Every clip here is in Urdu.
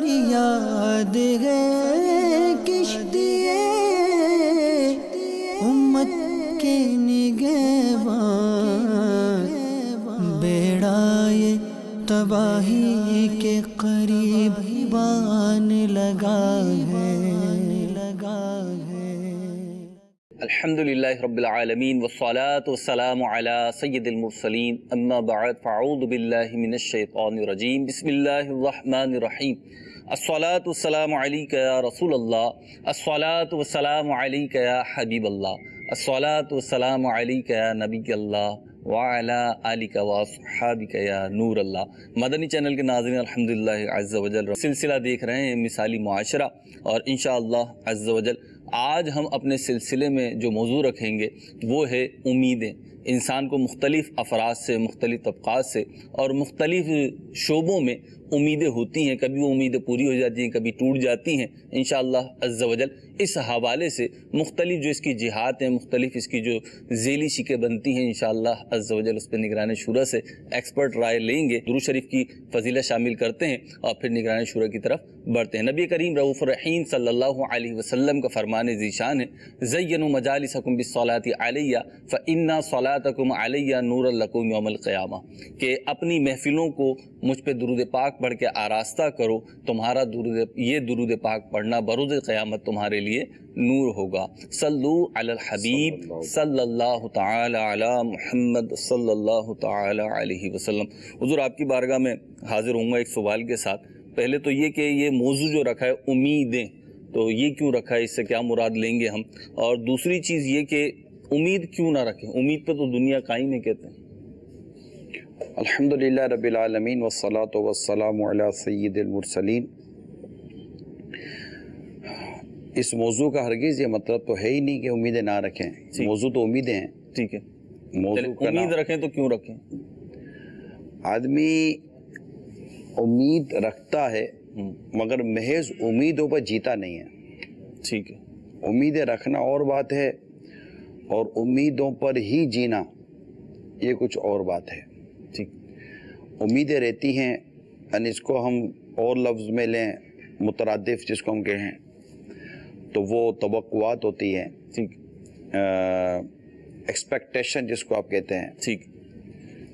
فریاد ہے کشتی امت کے نگہبان، بیڑا یہ تباہی کے قریب بان لگا ہے۔ الحمدللہ رب العالمین والصلاة والسلام علی سید المرسلین، اما بعد فاعوذ باللہ من الشیطان الرجیم، بسم اللہ الرحمن الرحیم۔ الصلاة والسلام علیک یا رسول اللہ، الصلاة والسلام علیک یا حبیب اللہ، الصلاة والسلام علیک یا نبی اللہ وعلا آلک واصحابک یا نور اللہ۔ مدنی چینل کے ناظرین الحمدللہ عز و جل سلسلہ دیکھ رہے ہیں مثالی معاشرہ، اور انشاءاللہ عز و جل آج ہم اپنے سلسلے میں جو موضوع رکھیں گے وہ ہے امیدیں۔ انسان کو مختلف افراد سے، مختلف طبقات سے اور مختلف شعبوں میں امیدیں ہوتی ہیں، کبھی وہ امیدیں پوری ہو جاتی ہیں، کبھی ٹوٹ جاتی ہیں۔ انشاءاللہ عز و جل اس حوالے سے مختلف جو اس کی جہات ہیں، مختلف اس کی جو ذیلی شکیں بنتی ہیں، انشاءاللہ عز و جل اس پہ نگران شورا سے ایکسپرٹ رائے لیں گے، درود شریف کی فضیلت شامل کرتے ہیں اور پھر نگران شورا کی طرف بڑھتے ہیں۔ نبی کریم رؤوف الرحیم صلی اللہ علیہ وسلم کا فرمان ذیشان ہے، زینوا مجالسکم بالصلاۃ علیہ فإن صلاتکم علیہ نور لکم یوم القیامہ، کہ اپنی محفلوں کو مجھ پہ درود پاک پڑھ کے آراستہ کرو، تمہارا یہ درود پاک پڑھنا بروز قیامت تمہارے لیے نور ہوگا۔ صلو علی الحبیب صلی اللہ تعالی علی محمد صلی اللہ تعالی علیہ وسلم۔ حضور آپ کی بارگاہ میں حاضر ہوں گا ایک سوال کے ساتھ۔ پہلے تو یہ کہ یہ موضوع جو رکھا ہے امیدیں، تو یہ کیوں رکھا ہے، اس سے کیا مراد لیں گے ہم؟ اور دوسری چیز یہ کہ امید کیوں نہ رکھیں؟ امید پہ تو دنیا قائم ہے کہتے ہیں۔ الحمدللہ رب العالمین والصلاة والسلام علی سید المرسلین۔ اس موضوع کا ہرگز یہ مطلب تو ہے ہی نہیں کہ امیدیں نہ رکھیں، موضوع تو امیدیں ہیں۔ ٹھیک ہے، امید رکھیں تو کیوں رکھیں؟ آدمی امید رکھتا ہے مگر محض امیدوں پر جیتا نہیں ہے۔ ٹھیک ہے، امیدیں رکھنا اور بات ہے اور امیدوں پر ہی جینا یہ کچھ اور بات ہے۔ ٹھیک، امیدیں رہتی ہیں، یعنی اس کو ہم اور لفظ میں لیں مترادف جس کو ہم کہیں تو وہ توقعات ہوتی ہیں، ٹھیک، ایکسپیکٹیشن جس کو آپ کہتے ہیں، ٹھیک،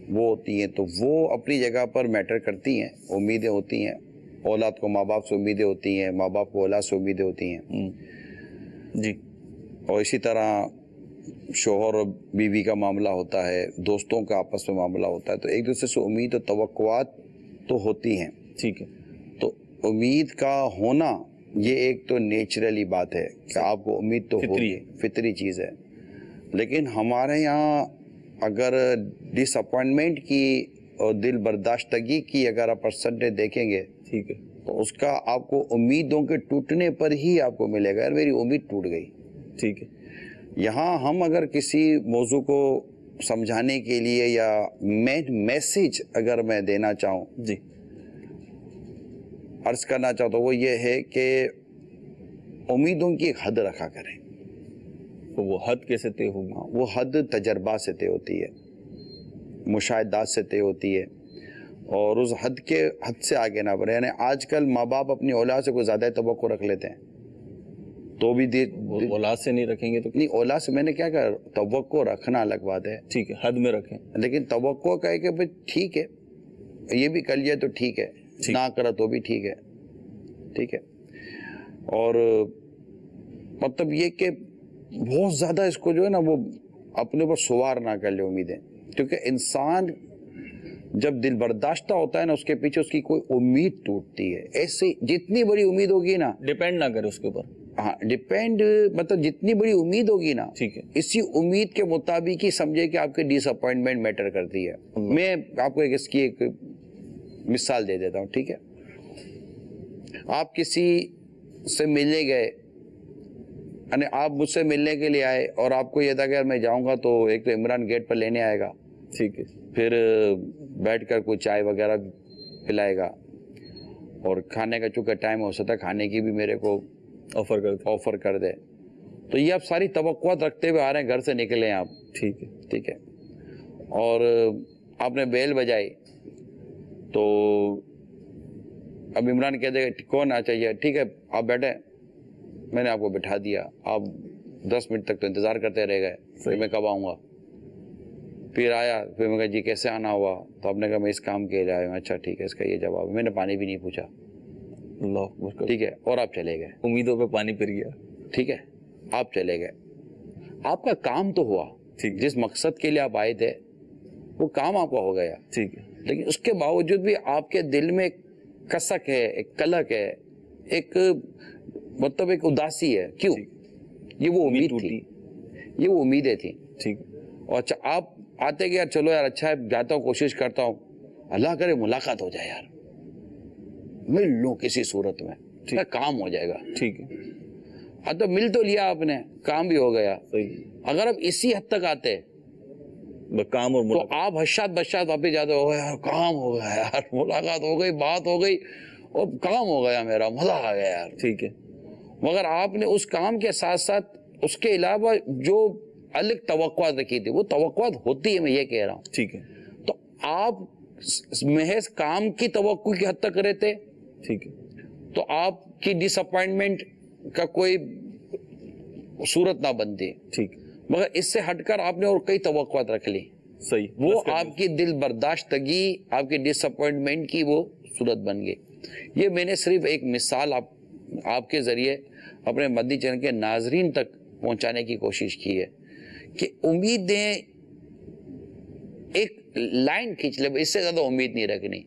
وہ ہوتی ہیں، تو وہ اپنی جگہ پر میٹر کرتی ہیں۔ امیدیں ہوتی ہیں، اولاد کو ماں باپ سے امیدیں ہوتی ہیں، ماں باپ کو اولاد سے امیدیں ہوتی ہیں جی، اور اسی طرح شوہر اور بیوی کا معاملہ ہوتا ہے، دوستوں کا آپس میں معاملہ ہوتا ہے، تو ایک دوسرے سے امید اور توقعات تو ہوتی ہیں۔ ٹھیک ہے، تو امید کا ہونا یہ ایک تو نیچرلی بات ہے کہ آپ کو امید تو ہوگی، فطری چیز ہے۔ لیکن ہمارے یہاں اگر ڈس اپوائنٹمنٹ کی اور دل برداشتگی کی اگر آپ پرسنٹیج دیکھیں گے، ٹھیک ہے، تو اس کا آپ کو امیدوں کے ٹوٹنے پر ہی آپ کو ملے گا، یار میری امید ٹوٹ گئی۔ ٹھیک ہے، یہاں ہم اگر کسی موضوع کو سمجھانے کے لیے یا مین میسیج اگر میں دینا چاہوں، جی، عرض کرنا چاہتا ہوں، وہ یہ ہے کہ امیدوں کی ایک حد رکھا کریں۔ تو وہ حد کیسے طے ہوگی؟ وہ حد تجربات سے طے ہوتی ہے، مشاہدات سے طے ہوتی ہے، اور اس حد سے آگے نہ بڑھے۔ یعنی آج کل ماں باپ اپنی اولاد سے کوئی زیادہ توقع رکھ لیتے ہیں، تو بھی اولاد سے نہیں رکھیں گے تو نہیں، اولاد سے میں نے کیا کہا، توقع رکھنا الگ بات ہے، ٹھیک ہے، حد میں رکھیں، لیکن توقع کا ہے کہ بھئی ٹھیک ہے یہ بھی کر لیا تو ٹھیک ہے، نہ کرا تو بھی ٹھیک ہے، ٹھیک ہے۔ اور مطلب یہ کہ بہت زیادہ اس کو جو ہے نا وہ اپنے اوپر سوار نہ کر لے امیدیں، کیونکہ انسان جب دل برداشتہ ہوتا ہے نا اس کے پیچھے اس کی کوئی امید ٹوٹتی ہے۔ ایسے جتنی بڑی امید ہوگی نا، ڈیپینڈ نہ کرے اس کے اوپر، ہاں ڈیپینڈ مطلب جتنی بڑی امید ہوگی نا، ٹھیک ہے، اسی امید کے مطابق ہی سمجھے کہ آپ کے ڈس اپوائنٹمنٹ میٹر کرتی ہے۔ میں آپ کو اس کی ایک مثال دے دیتا ہوں، ٹھیک ہے۔ آپ کسی سے ملنے گئے، یعنی آپ مجھ سے ملنے کے لیے آئے اور آپ کو یہ تھا کہ میں جاؤں گا تو ایک تو عمران گیٹ پر لینے آئے گا، ٹھیک ہے، پھر بیٹھ کر کوئی چائے وغیرہ پلائے گا، اور کھانے کا چونکہ ٹائم ہو سکتا ہے کھانے کی بھی میرے کو آفر کر دے، تو یہ آپ ساری توقعات رکھتے ہوئے آ رہے ہیں، گھر سے نکلے ہیں آپ، ٹھیک ہے، ٹھیک ہے، اور آپ نے بیل بجائی تو اب عمران کہہ دے گا کون آ چاہیے, ٹھیک ہے آپ بیٹھے, میں نے آپ کو بٹھا دیا, آپ 10 منٹ تک تو انتظار کرتے رہ گئے, پھر میں کب آؤں گا, پھر آیا, پھر میں کہا جی کیسے آنا ہوا, تو آپ نے کہا میں اس کام کے لیے آیا ہوں, اچھا ٹھیک ہے, اس کا یہ جواب, میں نے پانی بھی نہیں پوچھا, اللہ, ٹھیک ہے, اور آپ چلے گئے, امیدوں پہ پانی پھر گیا, ٹھیک ہے, آپ چلے گئے, آپ کا کام تو ہوا, جس مقصد کے لیے آپ آئے تھے وہ کام آپ کا ہو گیا, ٹھیک ہے, لیکن اس کے باوجود بھی آپ کے دل میں ایک کسک ہے, ایک کلک ہے, ایک مطلب ایک اداسی ہے, کیوں؟ یہ وہ امید تھی, یہ وہ امیدیں تھیں, ٹھیک, اور اچھا آپ آتے کہ یار چلو یار اچھا ہے, جاتا ہوں, کوشش کرتا ہوں, اللہ کرے ملاقات ہو جائے یار, مل لوں کسی صورت میں, کام ہو جائے گا, ٹھیک ہے, اب تو مل تو لیا آپ نے, کام بھی ہو گیا, اگر اب اسی حد تک آتے کام اور تو آپ ہشات بشات واپس جاتے ہو گئے, یار کام ہو گیا یار, ملاقات ہو گئی, بات ہو گئی, اور کام ہو گیا, میرا مزہ آ گیا یار, ٹھیک ہے, مگر آپ نے اس کام کے ساتھ ساتھ اس کے علاوہ جو الگ توقعات رکھی تھی, وہ توقعات ہوتی ہے, میں یہ کہہ رہا ہوں, ٹھیک ہے, تو آپ محض کام کی توقع کی حد تک رہتے, ٹھیک ہے, تو آپ کی ڈس اپوائنٹمنٹ کا کوئی صورت نہ بنتی, ٹھیک, مگر اس سے ہٹ کر آپ نے اور کئی توقعات رکھ لی, صحیح, وہ آپ کی دل برداشتگی, آپ کی ڈس اپوائنٹمنٹ کی وہ صورت بن گئی. یہ میں نے صرف ایک مثال آپ کے ذریعے اپنے مدنی چینل کے ناظرین تک پہنچانے کی کوشش کی ہے کہ امیدیں ایک لائن کھینچ لے, اس سے زیادہ امید نہیں رکھنی.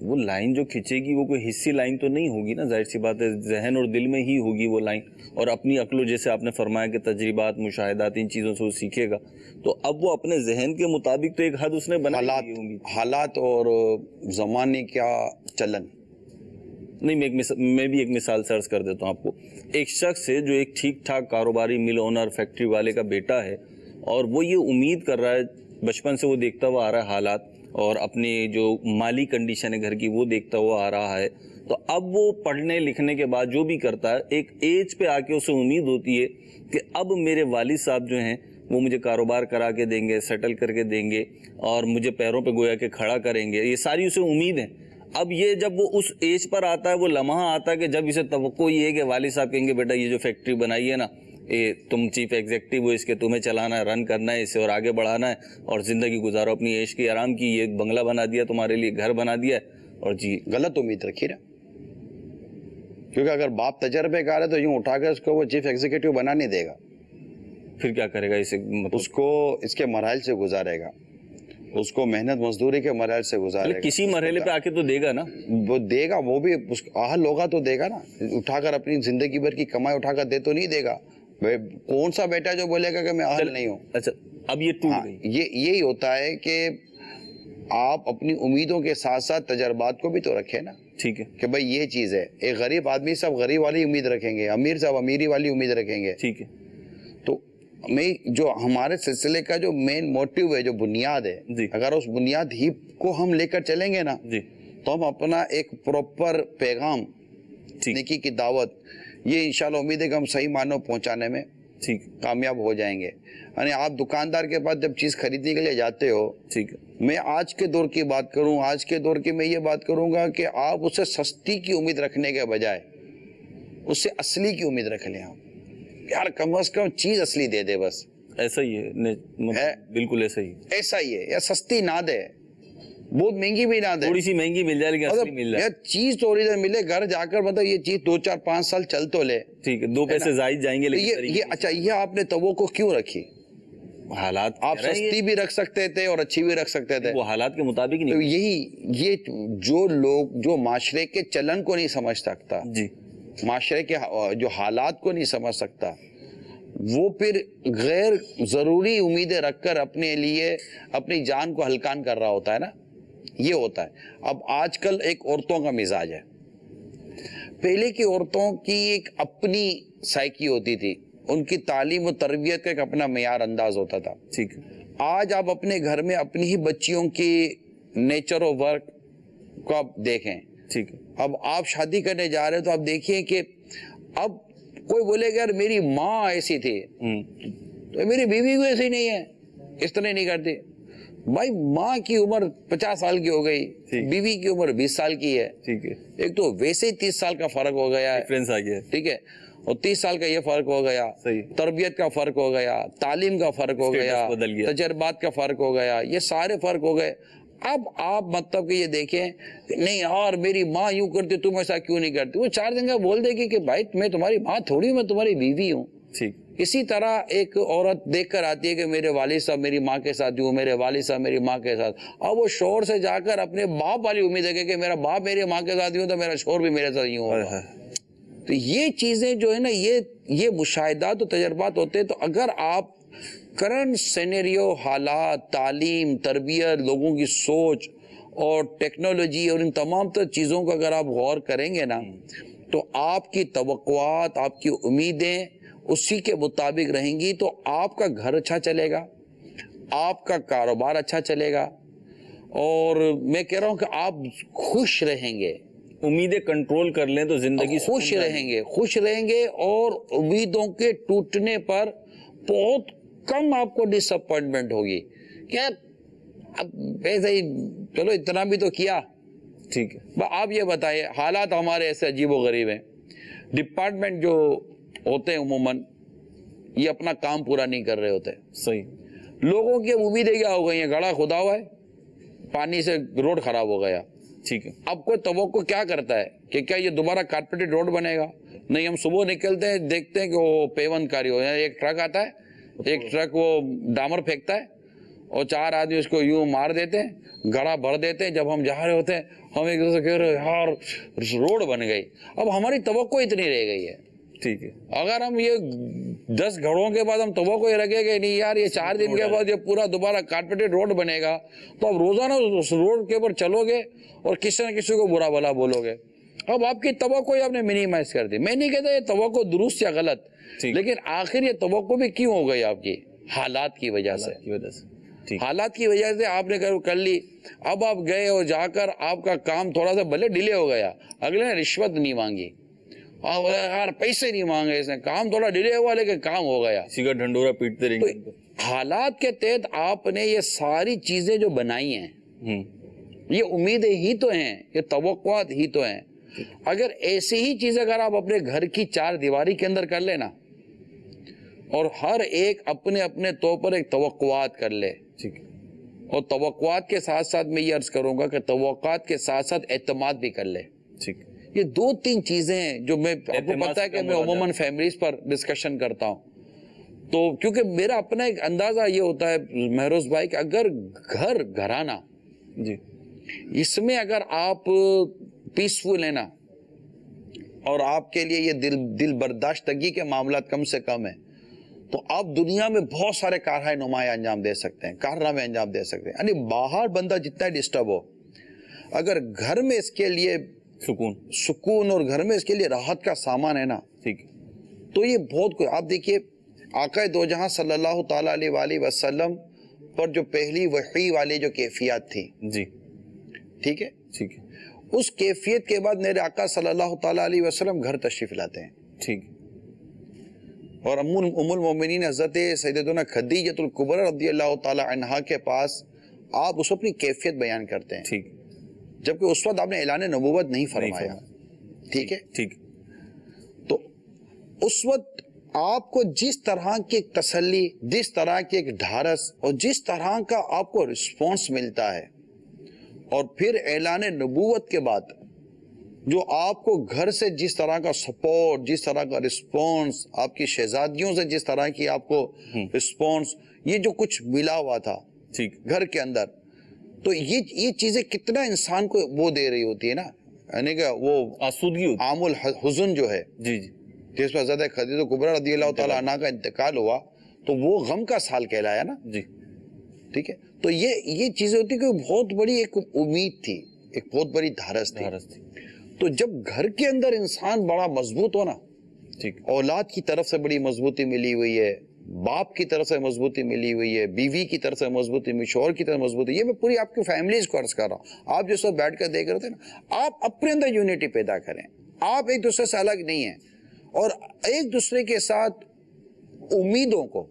وہ لائن جو کھینچے گی وہ کوئی حصی لائن تو نہیں ہوگی نا, ظاہر سی بات ہے, ذہن اور دل میں ہی ہوگی وہ لائن, اور اپنی عقل و جیسے آپ نے فرمایا کہ تجربات, مشاہدات, ان چیزوں سے وہ سیکھے گا, تو اب وہ اپنے ذہن کے مطابق تو ایک حد اس نے بنا لی ہوگی. حالات اور زمانے کا چلن. نہیں, میں بھی ایک مثال سرچ کر دیتا ہوں آپ کو. ایک شخص ہے جو ایک ٹھیک ٹھاک کاروباری مل اونر فیکٹری والے کا بیٹا ہے, اور وہ یہ امید کر رہا ہے, بچپن سے وہ دیکھتا ہوا آ رہا ہے حالات, اور اپنی جو مالی کنڈیشن ہے گھر کی وہ دیکھتا ہوا آ رہا ہے, تو اب وہ پڑھنے لکھنے کے بعد جو بھی کرتا ہے, ایک ایج پہ آ کے اسے امید ہوتی ہے کہ اب میرے والد صاحب جو ہیں وہ مجھے کاروبار کرا کے دیں گے, سیٹل کر کے دیں گے, اور مجھے پیروں پہ گویا کہ کھڑا کریں گے, یہ ساری اسے امید ہے. اب یہ جب وہ اس ایج پر آتا ہے, وہ لمحہ آتا ہے کہ جب اسے توقع یہ ہے کہ والد صاحب کہیں گے بیٹا یہ جو فیکٹری بنائی ہے نا, تم چیف ایگزیکٹو ہو, اس کے تمہیں چلانا ہے, رن کرنا ہے, اسے اور آگے بڑھانا ہے, اور زندگی گزارو اپنی عیش کی آرام کی, یہ ایک بنگلہ بنا دیا تمہارے لیے, گھر بنا دیا ہے, اور جی غلط امید رکھی نا, کیونکہ اگر باپ تجربے کار ہے تو یوں اٹھا کر اس کو وہ چیف ایگزیکٹو بنا نہیں دے گا, پھر کیا کرے گا اسے, اس کو اس کے مراحل سے گزارے گا, اس کو محنت مزدوری کے مراحل سے گزارے گا, کسی مرحلے پہ آ کے تو دے گا نا, وہ دے گا, وہ بھی اہل ہوگا تو دے گا نا, اٹھا کر اپنی زندگی بھر کی کمائی اٹھا کر دے تو نہیں دے گا. کون سا بیٹا جو بولے گا کہ میں اہل نہیں ہوں. اچھا اب یہ ٹوٹ گئی, یہی ہوتا ہے کہ آپ اپنی امیدوں کے ساتھ ساتھ تجربات کو بھی تو رکھیں نا, ٹھیک ہے, کہ بھائی یہ چیز ہے. ایک غریب آدمی صاحب غریب والی امید رکھیں گے, امیر صاحب امیری والی امید رکھیں گے, ٹھیک ہے, تو میں جو ہمارے سلسلے کا جو مین موٹیو ہے, جو بنیاد ہے, اگر اس بنیاد ہی کو ہم لے کر چلیں گے نا, تو ہم اپنا ایک پروپر پیغام, نیکی کی دعوت, یہ انشاءاللہ امید ہے کہ ہم صحیح معنوں پہنچانے میں کامیاب ہو جائیں گے. یعنی آپ دکاندار کے پاس جب چیز خریدنے کے لیے جاتے ہو, ٹھیک ہے, میں آج کے دور کی بات کروں, آج کے دور کی میں یہ بات کروں گا کہ آپ اسے سستی کی امید رکھنے کے بجائے اس سے اصلی کی امید رکھ لیں. آپ یار کم از کم چیز اصلی دے دے, بس ایسا ہی ہے, بالکل ایسا ہی, ایسا ہی ہے, یا سستی نہ دے, بہت مہنگی بھی نہ دے, تھوڑی سی مہنگی مل جائے لیکن اصلی مل جائے, چیز تو اوریجنل ملے, گھر جا کر مطلب یہ چیز 2 4 5 سال چل تو لے, ٹھیک ہے, 2 پیسے زائد جائیں گے, لیکن یہ اچھا یہ آپ نے توقع کیوں رکھی؟ حالات آپ سستی بھی رکھ سکتے تھے اور اچھی بھی رکھ سکتے تھے, وہ حالات کے مطابق نہیں. تو یہ جو لوگ جو معاشرے کے چلن کو نہیں سمجھ سکتا, جی, معاشرے کے جو حالات کو نہیں سمجھ سکتا, وہ پھر غیر ضروری امیدیں رکھ کر اپنے لیے اپنی جان کو ہلکان کر رہا ہوتا ہے نا, یہ ہوتا ہے. اب آج کل ایک عورتوں کا مزاج ہے, پہلے کی عورتوں کی ایک اپنی سائیکی ہوتی تھی, ان کی تعلیم و تربیت کا ایک اپنا معیار انداز ہوتا تھا, ٹھیک ہے. آج آپ اپنے گھر میں اپنی ہی بچیوں کی نیچر و ورک کو آپ دیکھیں, ٹھیک ہے, اب آپ شادی کرنے جا رہے ہیں تو آپ دیکھیں کہ اب کوئی بولے گا یار میری ماں ایسی تھی تو میری بیوی کو ایسی نہیں ہے, اس طرح نہیں کرتی, بھائی ماں کی عمر 50 سال کی ہو گئی، بیوی کی عمر 20 سال کی ہے، ٹھیک ہے، ایک تو ویسے ہی 30 سال کا فرق ہو گیا ہے، ڈفرینس آ گیا ہے، ٹھیک ہے، اور 30 سال کا یہ فرق ہو گیا، تربیت کا فرق ہو گیا، تعلیم کا فرق ہو گیا، تجربات کا فرق ہو گیا، یہ سارے فرق ہو گئے۔ اب آپ مطلب کہ یہ دیکھیں نہیں یار میری ماں یوں کرتی تم ایسا کیوں نہیں کرتی، وہ 4 دن کا بول دے گی کہ بھائی میں تمہاری ماں تھوڑی ہوں، میں تمہاری بیوی ہوں۔ اسی طرح ایک عورت دیکھ کر آتی ہے کہ میرے والد صاحب میری ماں کے ساتھ ہوں، میرے والد صاحب میری ماں کے ساتھ، اب وہ شوہر سے جا کر اپنے باپ والی امید ہے کہ میرا باپ میری ماں کے ساتھ ہوں تو میرا شوہر بھی میرے ساتھ یوں ہوگا۔ تو یہ چیزیں جو ہے نا یہ مشاہدات و تجربات ہوتے ہیں۔ تو اگر آپ کرنٹ سینیریو، حالات، تعلیم، تربیت، لوگوں کی سوچ اور ٹیکنالوجی اور ان تمام تر چیزوں کو اگر آپ غور کریں گے نا تو آپ کی توقعات، آپ کی امیدیں اسی کے مطابق رہیں گی، تو آپ کا گھر اچھا چلے گا، آپ کا کاروبار اچھا چلے گا، اور میں کہہ رہا ہوں کہ آپ خوش رہیں گے۔ امیدیں کنٹرول کر لیں تو زندگی خوش رہیں گے اور امیدوں کے ٹوٹنے پر بہت کم آپ کو ڈس اپوائنٹمنٹ ہوگی کہ اب ایسے ہی چلو اتنا بھی تو کیا، ٹھیک ہے۔ آپ یہ بتائیے حالات ہمارے ایسے عجیب و غریب ہیں، ڈپارٹمنٹ جو ہوتے ہیں عموماً یہ اپنا کام پورا نہیں کر رہے ہوتے، صحیح، لوگوں کی امیدیں کیا ہو گئی ہیں، گڑھا کھدا ہوا ہے، پانی سے روڈ خراب ہو گیا، ٹھیک ہے، اب کوئی توقع کیا کرتا ہے کہ کیا یہ دوبارہ کارپیٹڈ روڈ بنے گا؟ نہیں، ہم صبح نکلتے ہیں دیکھتے ہیں کہ وہ پیون کاری ہو جائے، ایک ٹرک آتا ہے، ایک ٹرک وہ ڈامر پھینکتا ہے اور 4 آدمی اس کو یوں مار دیتے ہیں، گڑھا بھر دیتے ہیں، جب ہم جا رہے ہوتے ہیں ہم ایک دوسرے کہہ رہے یار روڈ بن گئی، اب ہماری توقع اتنی رہ گئی ہے، ٹھیک ہے۔ اگر ہم یہ 10 گھڑوں کے بعد ہم توقع یہ رکھے کہ نہیں یار یہ 4 دن کے بعد یہ پورا دوبارہ کارپیٹڈ روڈ بنے گا، تو اب روزانہ اس روڈ کے اوپر چلو گے اور کسی نہ کسی کو برا بھلا بولو گے، اب آپ کی توقع آپ نے منیمائز کر دی۔ میں نہیں کہتا یہ توقع درست یا غلط، لیکن آخر یہ توقع بھی کیوں ہو گئی آپ کی؟ حالات کی وجہ سے، حالات کی وجہ سے آپ نے کر لی، اب آپ گئے اور جا کر آپ کا کام تھوڑا سا بھلے ڈیلے ہو گیا، اگلے نے رشوت نہیں مانگی، یار پیسے نہیں مانگے، اس نے کام تھوڑا ڈیلے ہوا لیکن کام ہو گیا، اسی کا ڈھنڈورا پیٹتے رہیں گے۔ حالات کے تحت آپ نے یہ ساری چیزیں جو بنائی ہیں یہ امیدیں ہی تو ہیں، یہ توقعات ہی تو ہیں۔ اگر ایسی ہی چیز اگر آپ اپنے گھر کی 4 دیواری کے اندر کر لینا اور ہر ایک اپنے اپنے طور پر ایک توقعات کر لے، اور توقعات کے ساتھ ساتھ میں یہ عرض کروں گا کہ توقعات کے ساتھ ساتھ اعتماد بھی کر لے، یہ 2-3 چیزیں ہیں جو میں آپ کو پتا ہے کہ میں عموماً فیملیز پر ڈسکشن کرتا ہوں، تو کیونکہ میرا اپنا ایک اندازہ یہ ہوتا ہے مہروز بھائی کہ اگر گھرانہ اس میں اگر آپ پیسفل ہیں نا اور آپ کے لیے یہ دل برداشتگی کے معاملات کم سے کم ہیں، تو آپ دنیا میں بہت سارے کارنامے نمایاں انجام دے سکتے ہیں، یعنی باہر بندہ جتنا ڈسٹرب ہو، اگر گھر میں اس کے لیے سکون اور گھر میں اس کے لیے راحت کا سامان ہے نا، تو یہ بہت کوئی۔ آپ دیکھیے آقا دو جہاں صلی اللہ تعالیٰ علیہ وآلہ وسلم پر جو پہلی وحی والی جو کیفیات تھی، ٹھیک ہے، اس کیفیت کے بعد میرے آقا صلی اللہ تعالیٰ علیہ وسلم گھر تشریف لاتے ہیں، اور ام المومنین حضرت سیدتنا خدیجۃ الکبریٰ رضی اللہ تعالیٰ عنہا کے پاس آپ اس اپنی کیفیت بیان کرتے ہیں، جبکہ اس وقت آپ نے اعلان نبوت نہیں فرمایا، ٹھیک ہے، تو اس وقت آپ کو جس طرح کی ایک تسلی، جس طرح کی ایک ڈھارس اور جس طرح کا آپ کو رسپونس ملتا ہے، اور پھر اعلان نبوت کے بعد جو آپ کو گھر سے جس طرح کا سپورٹ، جس طرح کا رسپونس، آپ کی شہزادیوں سے جس طرح کی آپ کو رسپونس، یہ جو کچھ ملا ہوا تھا گھر کے اندر، تو یہ چیزیں کتنا انسان کو وہ دے رہی ہوتی ہے نا، یعنی کہ وہ آسودگی، عام الحزن جو ہے، جس پر حضرت خدیجہ کبریٰ رضی اللہ تعالیٰ عنہ کا انتقال ہوا، تو وہ غم کا سال کہلایا نا، ٹھیک ہے، تو یہ چیزیں ہوتی کہ بہت بڑی ایک امید تھی، ایک بہت بڑی دھارس تھی۔ تو جب گھر کے اندر انسان بڑا مضبوط ہو نا، اولاد کی طرف سے بڑی مضبوطی ملی ہوئی ہے، باپ کی طرف سے مضبوطی ملی ہوئی ہے، بیوی کی طرف سے مضبوطی ملی، شوہر کی طرف مضبوطی، یہ میں پوری آپ کی فیملیز کو عرض کر رہا ہوں۔ آپ جو سب بیٹھ کر دیکھ رہے تھے نا، آپ اپنے اندر یونٹی پیدا کریں، آپ ایک دوسرے سے الگ نہیں ہیں، اور ایک دوسرے کے ساتھ امیدوں کو،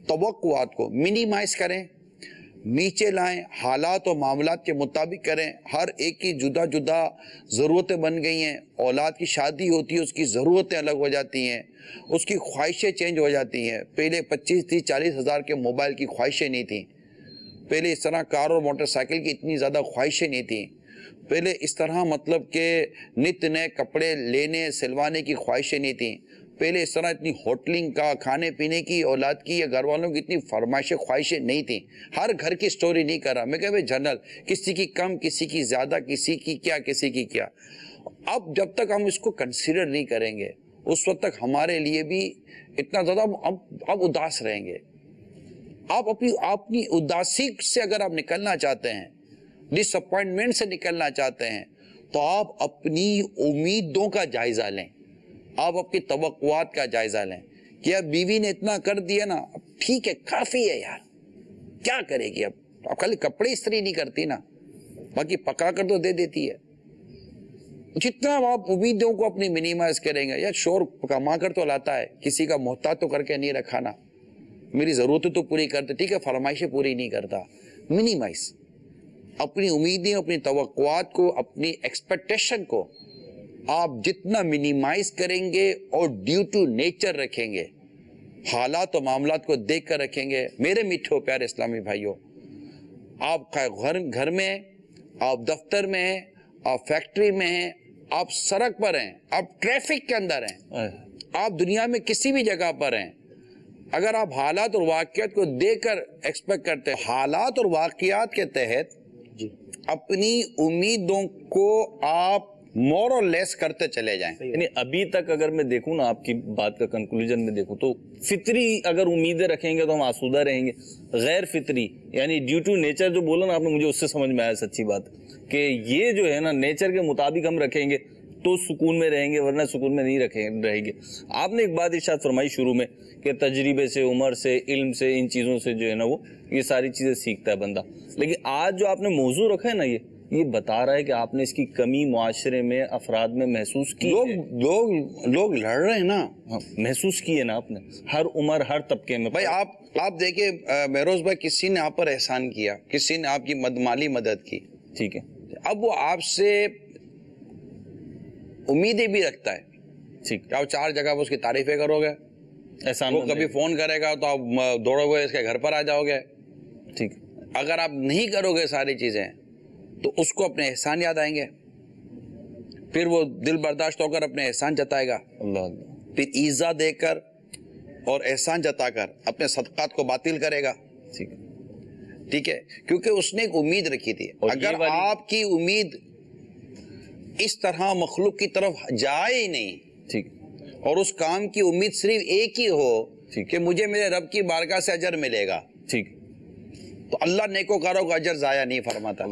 توقعات کو منیمائز کریں، نیچے لائیں, حالات و معاملات کے مطابق کریں. ہر ایک کی جدا جدا ضرورتیں بن گئی ہیں. اولاد کی شادی ہوتی ہے, اس کی ضرورتیں الگ ہو جاتی ہیں, اس کی خواہشیں چینج ہو جاتی ہیں. پہلے 25-30-40 ہزار کے موبائل کی خواہشیں نہیں تھیں. پہلے اس طرح کار اور موٹر سائیکل کی اتنی زیادہ خواہشیں نہیں تھیں. پہلے اس طرح مطلب کہ نت نئے کپڑے لینے سلوانے کی خواہشیں نہیں تھیں. پہلے اس طرح اتنی ہوٹلنگ کا, کھانے پینے کی, اولاد کی یا گھر والوں کی اتنی فرمائشیں خواہشیں نہیں تھیں. ہر گھر کی سٹوری نہیں کر رہا میں, کہ جنرل, کسی کی کم, کسی کی زیادہ, کسی کی کیا, کسی کی کیا. اب جب تک ہم اس کو کنسیڈر نہیں کریں گے اس وقت تک ہمارے لیے بھی اتنا زیادہ اب اداس رہیں گے. آپ اپنی اداسی سے اگر آپ نکلنا چاہتے ہیں, ڈس اپوائنٹمنٹ سے نکلنا چاہتے ہیں, تو آپ اپنی امیدوں کا جائزہ لیں, آپ اپنی توقعات کا جائزہ لیں. کہ اب بیوی نے اتنا کر دیا نا, اب ٹھیک ہے, کافی ہے یار, کیا کرے گی اب خالی کپڑے استری نہیں کرتی نا, باقی پکا کر تو دے دیتی ہے. جتنا آپ امیدوں کو اپنی منیمائز کریں گے, یار شور کما کر تو لاتا ہے, کسی کا محتاج تو کر کے نہیں رکھا نا, میری ضرورتیں تو پوری کرتے, ٹھیک ہے, فرمائشیں پوری نہیں کرتا. منیمائز اپنی امیدیں, اپنی توقعات کو, اپنی ایکسپیکٹیشن کو آپ جتنا منیمائز کریں گے اور ڈیو ٹو نیچر رکھیں گے, حالات و معاملات کو دیکھ کر رکھیں گے. میرے میٹھو پیارے اسلامی بھائیوں, آپ گھر میں ہیں, آپ دفتر میں ہیں, آپ فیکٹری میں ہیں, آپ سڑک پر ہیں, آپ ٹریفک کے اندر ہیں, آپ دنیا میں کسی بھی جگہ پر ہیں, اگر آپ حالات اور واقعات کو دیکھ کر ایکسپیکٹ کرتے ہیں, حالات اور واقعات کے تحت اپنی امیدوں کو آپ مور اور لیس کرتے چلے جائیں. یعنی ابھی تک اگر میں دیکھوں نا, آپ کی بات کا کنکلوژن میں دیکھوں تو فطری اگر امیدیں رکھیں گے تو ہم آسودہ رہیں گے. غیر فطری یعنی ڈیو ٹو نیچر جو بولا نا آپ نے, مجھے اس سے سمجھ میں آیا سچی بات, کہ یہ جو ہے نا نیچر کے مطابق ہم رکھیں گے تو سکون میں رہیں گے, ورنہ سکون میں نہیں رہیں گے. آپ نے ایک بات ارشاد فرمائی شروع میں کہ تجربے سے, عمر سے, علم سے, ان چیزوں سے جو ہے نا وہ یہ ساری چیزیں سیکھتا ہے بندہ. لیکن آج جو آپ نے موضوع رکھا ہے نا, یہ بتا رہا ہے کہ آپ نے اس کی کمی معاشرے میں, افراد میں محسوس کی. لوگ لڑ رہے ہیں نا, محسوس کی ہے نا آپ نے, ہر عمر, ہر طبقے میں. بھائی آپ دیکھیں مہروز بھائی, کسی نے آپ پر احسان کیا, کسی نے آپ کی مالی مدد کی, ٹھیک ہے, اب وہ آپ سے امیدیں بھی رکھتا ہے, ٹھیک, آپ 4 جگہ پر اس کی تعریفیں کرو گے, احسان وہ کبھی فون کرے گا تو آپ دوڑو گے اس کے گھر پر آ جاؤ گے, ٹھیک. اگر آپ نہیں کرو گے ساری چیزیں تو اس کو اپنے احسان یاد آئیں گے, پھر وہ دل برداشت ہو کر اپنے احسان جتائے گا, اللہ پھر ایزا دے کر اور احسان جتا کر اپنے صدقات کو باطل کرے گا. ٹھیک ہے, کیونکہ اس نے ایک امید رکھی تھی. اگر آپ کی امید اس طرح مخلوق کی طرف جائے ہی نہیں, ٹھیک, اور اس کام کی امید صرف ایک ہی ہو کہ مجھے میرے رب کی بارگاہ سے اجر ملے گا, ٹھیک, تو اللہ نیکوکاروں کا اجر ضائع نہیں فرماتا.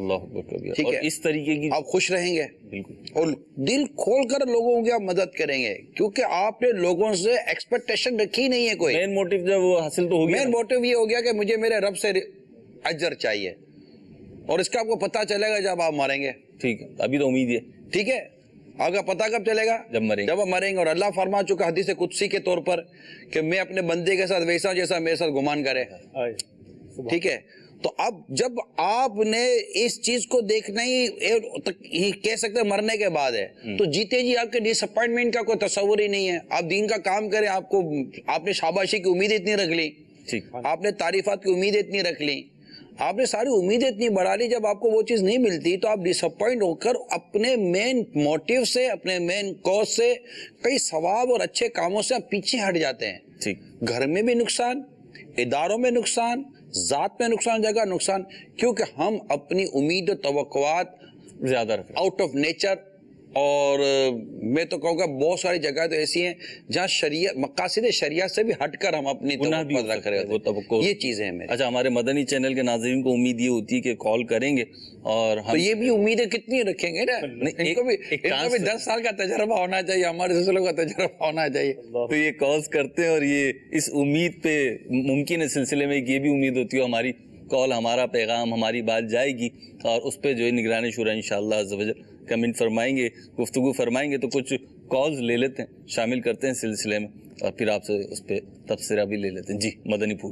ٹھیک ہے, اس طریقے کی آپ خوش رہیں گے, بالکل, اور دل کھول کر لوگوں کی آپ مدد کریں گے, کیونکہ آپ نے لوگوں سے ایکسپیکٹیشن رکھی نہیں ہے. کوئی مین موٹیو جو وہ حاصل تو ہو گیا, مین موٹیو یہ ہو گیا کہ مجھے میرے رب سے اجر چاہیے, اور اس کا آپ کو پتہ چلے گا جب آپ مریں گے. ٹھیک ہے, ابھی تو امید ہے. ٹھیک ہے, آپ کا پتہ کب چلے گا؟ جب آپ مریں گے. اور اللہ فرما چکا حدیث قدسی کے طور پر کہ میں اپنے بندے کے ساتھ ویسا جیسا میرے ساتھ گمان کرے. ٹھیک ہے, تو اب جب آپ نے اس چیز کو دیکھنا ہی کہہ سکتے مرنے کے بعد ہے, تو جیتے جی آپ کے ڈس اپوائنٹمنٹ کا کوئی تصور ہی نہیں ہے. آپ دین کا کام کریں, آپ نے شاباشی کی امید اتنی رکھ لی, آپ نے تعریفات کی امید اتنی رکھ لی, آپ نے ساری امیدیں اتنی بڑھا لی, جب آپ کو وہ چیز نہیں ملتی تو آپ ڈس اپوائنٹ ہو کر اپنے مین موٹیو سے, اپنے مین کوز سے, کئی ثواب اور اچھے کاموں سے آپ پیچھے ہٹ جاتے ہیں. گھر میں بھی نقصان, اداروں میں نقصان, ذات میں نقصان, جگہ نقصان, کیونکہ ہم اپنی امید و توقعات زیادہ رکھ رہے ہیں آؤٹ آف نیچر. اور میں تو کہوں گا بہت ساری جگہ تو ایسی ہیں جہاں شریعت, مقاصد شریعت سے بھی ہٹ کر ہم اپنی توقعات رکھ رہے ہوتے ہیں. یہ چیزیں ہیں میرے. اچھا, ہمارے مدنی چینل کے ناظرین کو امید یہ ہوتی ہے کہ کال کریں گے, اور تو یہ بھی امیدیں کتنی رکھیں گے نا, ان کو بھی 10 سال کا تجربہ ہونا چاہیے, ہمارے سلسلے کا تجربہ ہونا چاہیے. تو یہ کالز کرتے ہیں, اور یہ اس امید پہ ممکن ہے سلسلے میں یہ بھی امید ہوتی ہے ہماری کال, ہمارا پیغام, ہماری بات جائے گی, اور اس پہ جو ہے نگران شورا انشاءاللہ عز و جل کمنٹ فرمائیں گے, گفتگو فرمائیں گے. تو کچھ کالز لے لیتے ہیں, شامل کرتے ہیں سلسلے میں, اور پھر آپ سے اس پہ تبصرہ بھی لے لیتے ہیں. جی, مدنی پھول.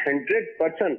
100%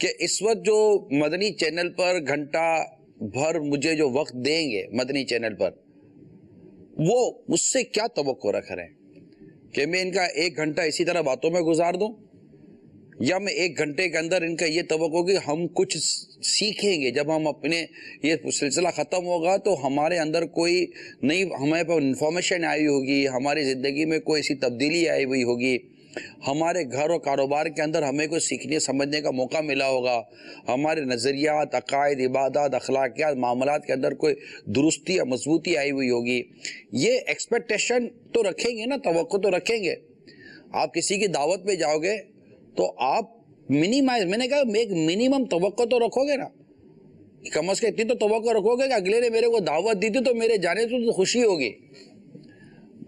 کہ اس وقت جو مدنی چینل پر گھنٹہ بھر مجھے جو وقت دیں گے مدنی چینل پر، وہ مجھ سے کیا توقع رکھ رہے ہیں کہ میں ان کا 1 گھنٹہ اسی طرح باتوں میں گزار دوں، یا میں 1 گھنٹے کے اندر ان کا یہ توقع کہ ہم کچھ سیکھیں گے، جب ہم اپنے یہ سلسلہ ختم ہوگا تو ہمارے اندر کوئی نئی ہمارے پاس انفارمیشن آئی ہوگی، ہماری زندگی میں کوئی ایسی تبدیلی آئی ہوئی ہوگی، ہمارے گھر اور کاروبار کے اندر ہمیں کوئی سیکھنے سمجھنے کا موقع ملا ہوگا، ہمارے نظریات، عقائد، عبادات، اخلاقیات، معاملات کے اندر کوئی درستی یا مضبوطی آئی ہوئی ہوگی۔ یہ ایکسپیکٹیشن تو رکھیں گے نا، توقع تو رکھیں گے۔ آپ کسی کی دعوت پہ جاؤ گے تو آپ منیمائز، میں نے کہا ایک منیمم توقع تو رکھو گے نا، کم از کم اتنی تو توقع رکھو گے کہ اگلے نے میرے کو دعوت دی تھی تو میرے جانے سے تو خوشی ہوگی،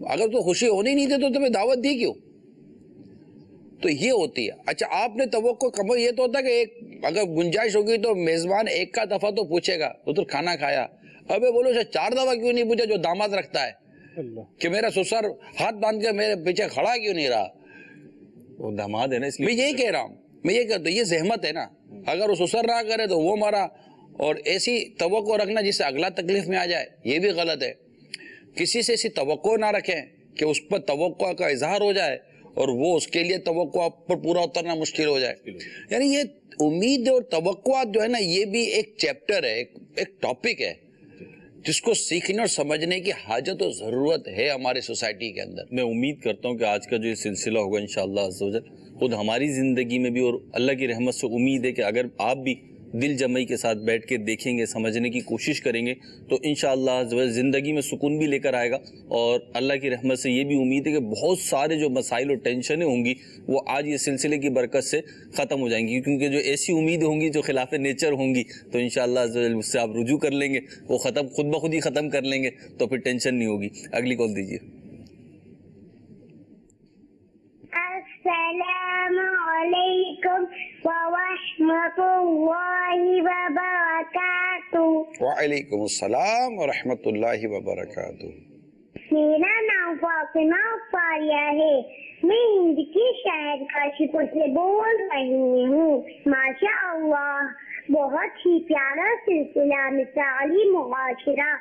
اگر تو خوشی ہونی نہیں تھی تو تمہیں دعوت دی کیوں؟ تو یہ ہوتی ہے۔ اچھا آپ نے توقع کم، یہ تو ہوتا ہے کہ ایک اگر گنجائش ہوگی تو میزبان 1 کا دفعہ تو پوچھے گا تو کھانا کھایا، ابے بولو 4 دفعہ کیوں نہیں پوچھا جو داماد رکھتا ہے کہ میرا سسر ہاتھ باندھ کے میرے پیچھے کھڑا کیوں نہیں رہا؟ وہ داماد ہے نا، اس لیے میں یہی کہہ رہا ہوں، میں یہ کہتا ہوں یہ زحمت ہے نا، اگر وہ سسر رہا کرے تو وہ مرا، اور ایسی توقع رکھنا جس سے اگلا تکلیف میں آ جائے یہ بھی غلط ہے۔ کسی سے ایسی توقع نہ رکھیں کہ اس پر توقع کا اظہار ہو جائے اور وہ اس کے لیے توقع پر پورا اترنا مشکل ہو جائے۔ یعنی یہ امید اور توقعات جو ہے نا، یہ بھی ایک چیپٹر ہے، ایک ٹاپک ہے جس کو سیکھنے اور سمجھنے کی حاجت اور ضرورت ہے ہمارے سوسائٹی کے اندر۔ میں امید کرتا ہوں کہ آج کا جو یہ سلسلہ ہوگا انشاءاللہ عز و جل خود ہماری زندگی میں بھی، اور اللہ کی رحمت سے امید ہے کہ اگر آپ بھی دل جمعی کے ساتھ بیٹھ کے دیکھیں گے، سمجھنے کی کوشش کریں گے تو انشاءاللہ عز و جل زندگی میں سکون بھی لے کر آئے گا، اور اللہ کی رحمت سے یہ بھی امید ہے کہ بہت سارے جو مسائل اور ٹینشنیں ہوں گی وہ آج یہ سلسلے کی برکت سے ختم ہو جائیں گی، کیونکہ جو ایسی امیدیں ہوں گی جو خلاف نیچر ہوں گی تو انشاءاللہ عز و جل اس سے آپ رجوع کر لیں گے، وہ خود بخود ہی ختم کر لیں گے، تو پھر ٹینشن نہیں ہوگی۔ اگلی کال دیجیے۔ السلام علیکم ورحمۃ اللہ وبرکاتہ۔ وعلیکم السلام ورحمۃ اللہ وبرکاتہ۔ میرا نام فاطمہ فاریہ ہے، میں ہند کے شہر کاشی پور سے بول رہی ہوں۔ ماشاء اللہ بہت ہی پیارا سلسلہ مثالی معاشرہ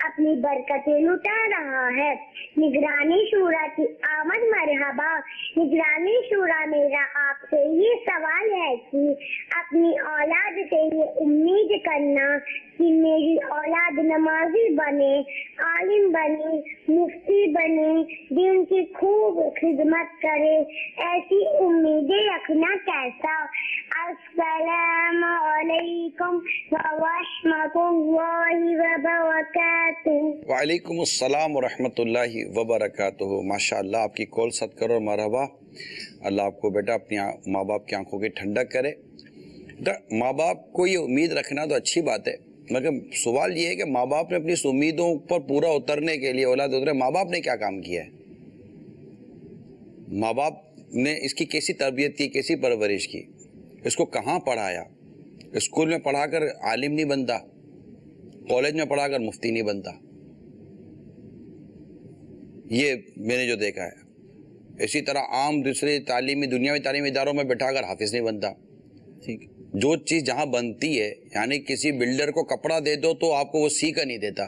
اپنی برکتیں لٹا رہا ہے۔ نگرانی شورا کی آمد مرحبا۔ نگرانی شورا، میرا آپ سے یہ سوال ہے کہ اپنی اولاد سے یہ امید کرنا کہ میری اولاد نمازی بنے، عالم بنے، مفتی بنے، دین کی خوب خدمت کرے، ایسی امیدیں رکھنا کیسا؟ السلام علیکم ورحمۃ اللہ وبرکاتہ۔ وعلیکم السلام ورحمۃ اللہ وبرکاتہ۔ ماشاءاللہ آپ کی کال 100 کروڑ مرحبا۔ اللہ آپ کو بیٹا اپنی ماں باپ کی آنکھوں کی ٹھنڈک کرے۔ ماں باپ کو یہ امید رکھنا تو اچھی بات ہے، مگر سوال یہ ہے کہ ماں باپ نے اپنی اس امیدوں پر پورا اترنے کے لیے اولاد اترے، ماں باپ نے کیا کام کیا ہے؟ ماں باپ نے اس کی کیسی تربیت کی، کیسی پرورش کی، اس کو کہاں پڑھایا؟ اسکول میں پڑھا کر عالم نہیں بنتا، کالج میں پڑھا کر مفتی نہیں بنتا، یہ میں نے جو دیکھا ہے۔ اسی طرح عام دوسرے تعلیمی دنیاوی تعلیمی اداروں میں بٹھا کر حافظ نہیں بنتا۔ ٹھیک، جو چیز جہاں بنتی ہے، یعنی کسی بلڈر کو کپڑا دے دو تو آپ کو وہ سی کر نہیں دیتا،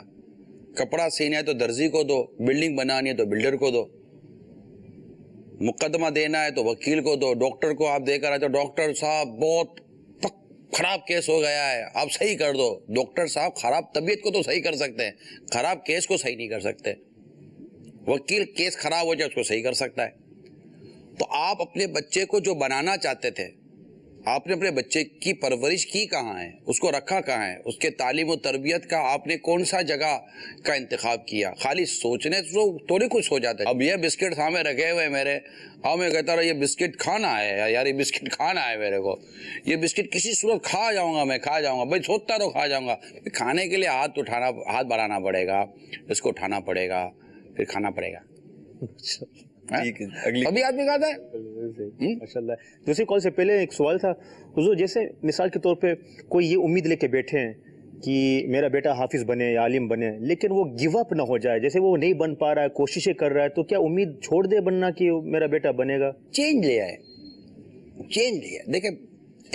کپڑا سینا ہے تو درزی کو دو، بلڈنگ بنانی ہے تو بلڈر کو دو، مقدمہ دینا ہے تو وکیل کو دو، ڈاکٹر کو آپ دے کر آئے تو ڈاکٹر صاحب بہت خراب کیس ہو گیا ہے آپ صحیح کر دو۔ ڈاکٹر صاحب خراب طبیعت کو تو صحیح کر سکتے ہیں، خراب کیس کو صحیح نہیں کر سکتے۔ وکیل کیس خراب ہو جائے اس کو صحیح کر سکتا ہے۔ تو آپ اپنے بچے کو جو بنانا چاہتے تھے، آپ نے اپنے بچے کی پرورش کی کہاں ہے، اس کو رکھا کہاں ہے، اس کے تعلیم و تربیت کا آپ نے کون سا جگہ کا انتخاب کیا؟ خالی سوچنے سے تھوڑی کچھ ہو جاتا ہے۔ اب یہ بسکٹ سامنے رکھے ہوئے میرے، اب میں کہتا رہا یہ بسکٹ کھانا ہے یار، یہ بسکٹ کھانا ہے میرے کو، یہ بسکٹ کسی صورت کھا جاؤں گا، میں کھا جاؤں گا، بھائی سوچتا رہو کھا جاؤں گا۔ کھانے کے لیے ہاتھ بڑھانا پڑے گا، اس کو اٹھانا پڑے گا، پھر کھانا پڑے گا۔ ابھی آدمی کہتا ہے۔ ماشاءاللہ۔ دوسری کال سے پہلے ایک سوال تھا حضور، جیسے مثال کے طور پہ کوئی یہ امید لے کے بیٹھے ہیں کہ میرا بیٹا حافظ بنے یا عالم بنے، لیکن وہ گیو اپ نہ ہو جائے، جیسے وہ نہیں بن پا رہا ہے، کوششیں کر رہا ہے، تو کیا امید چھوڑ دے بننا کہ میرا بیٹا بنے گا؟ چینج لے آئے، چینج لے آئے۔ دیکھیں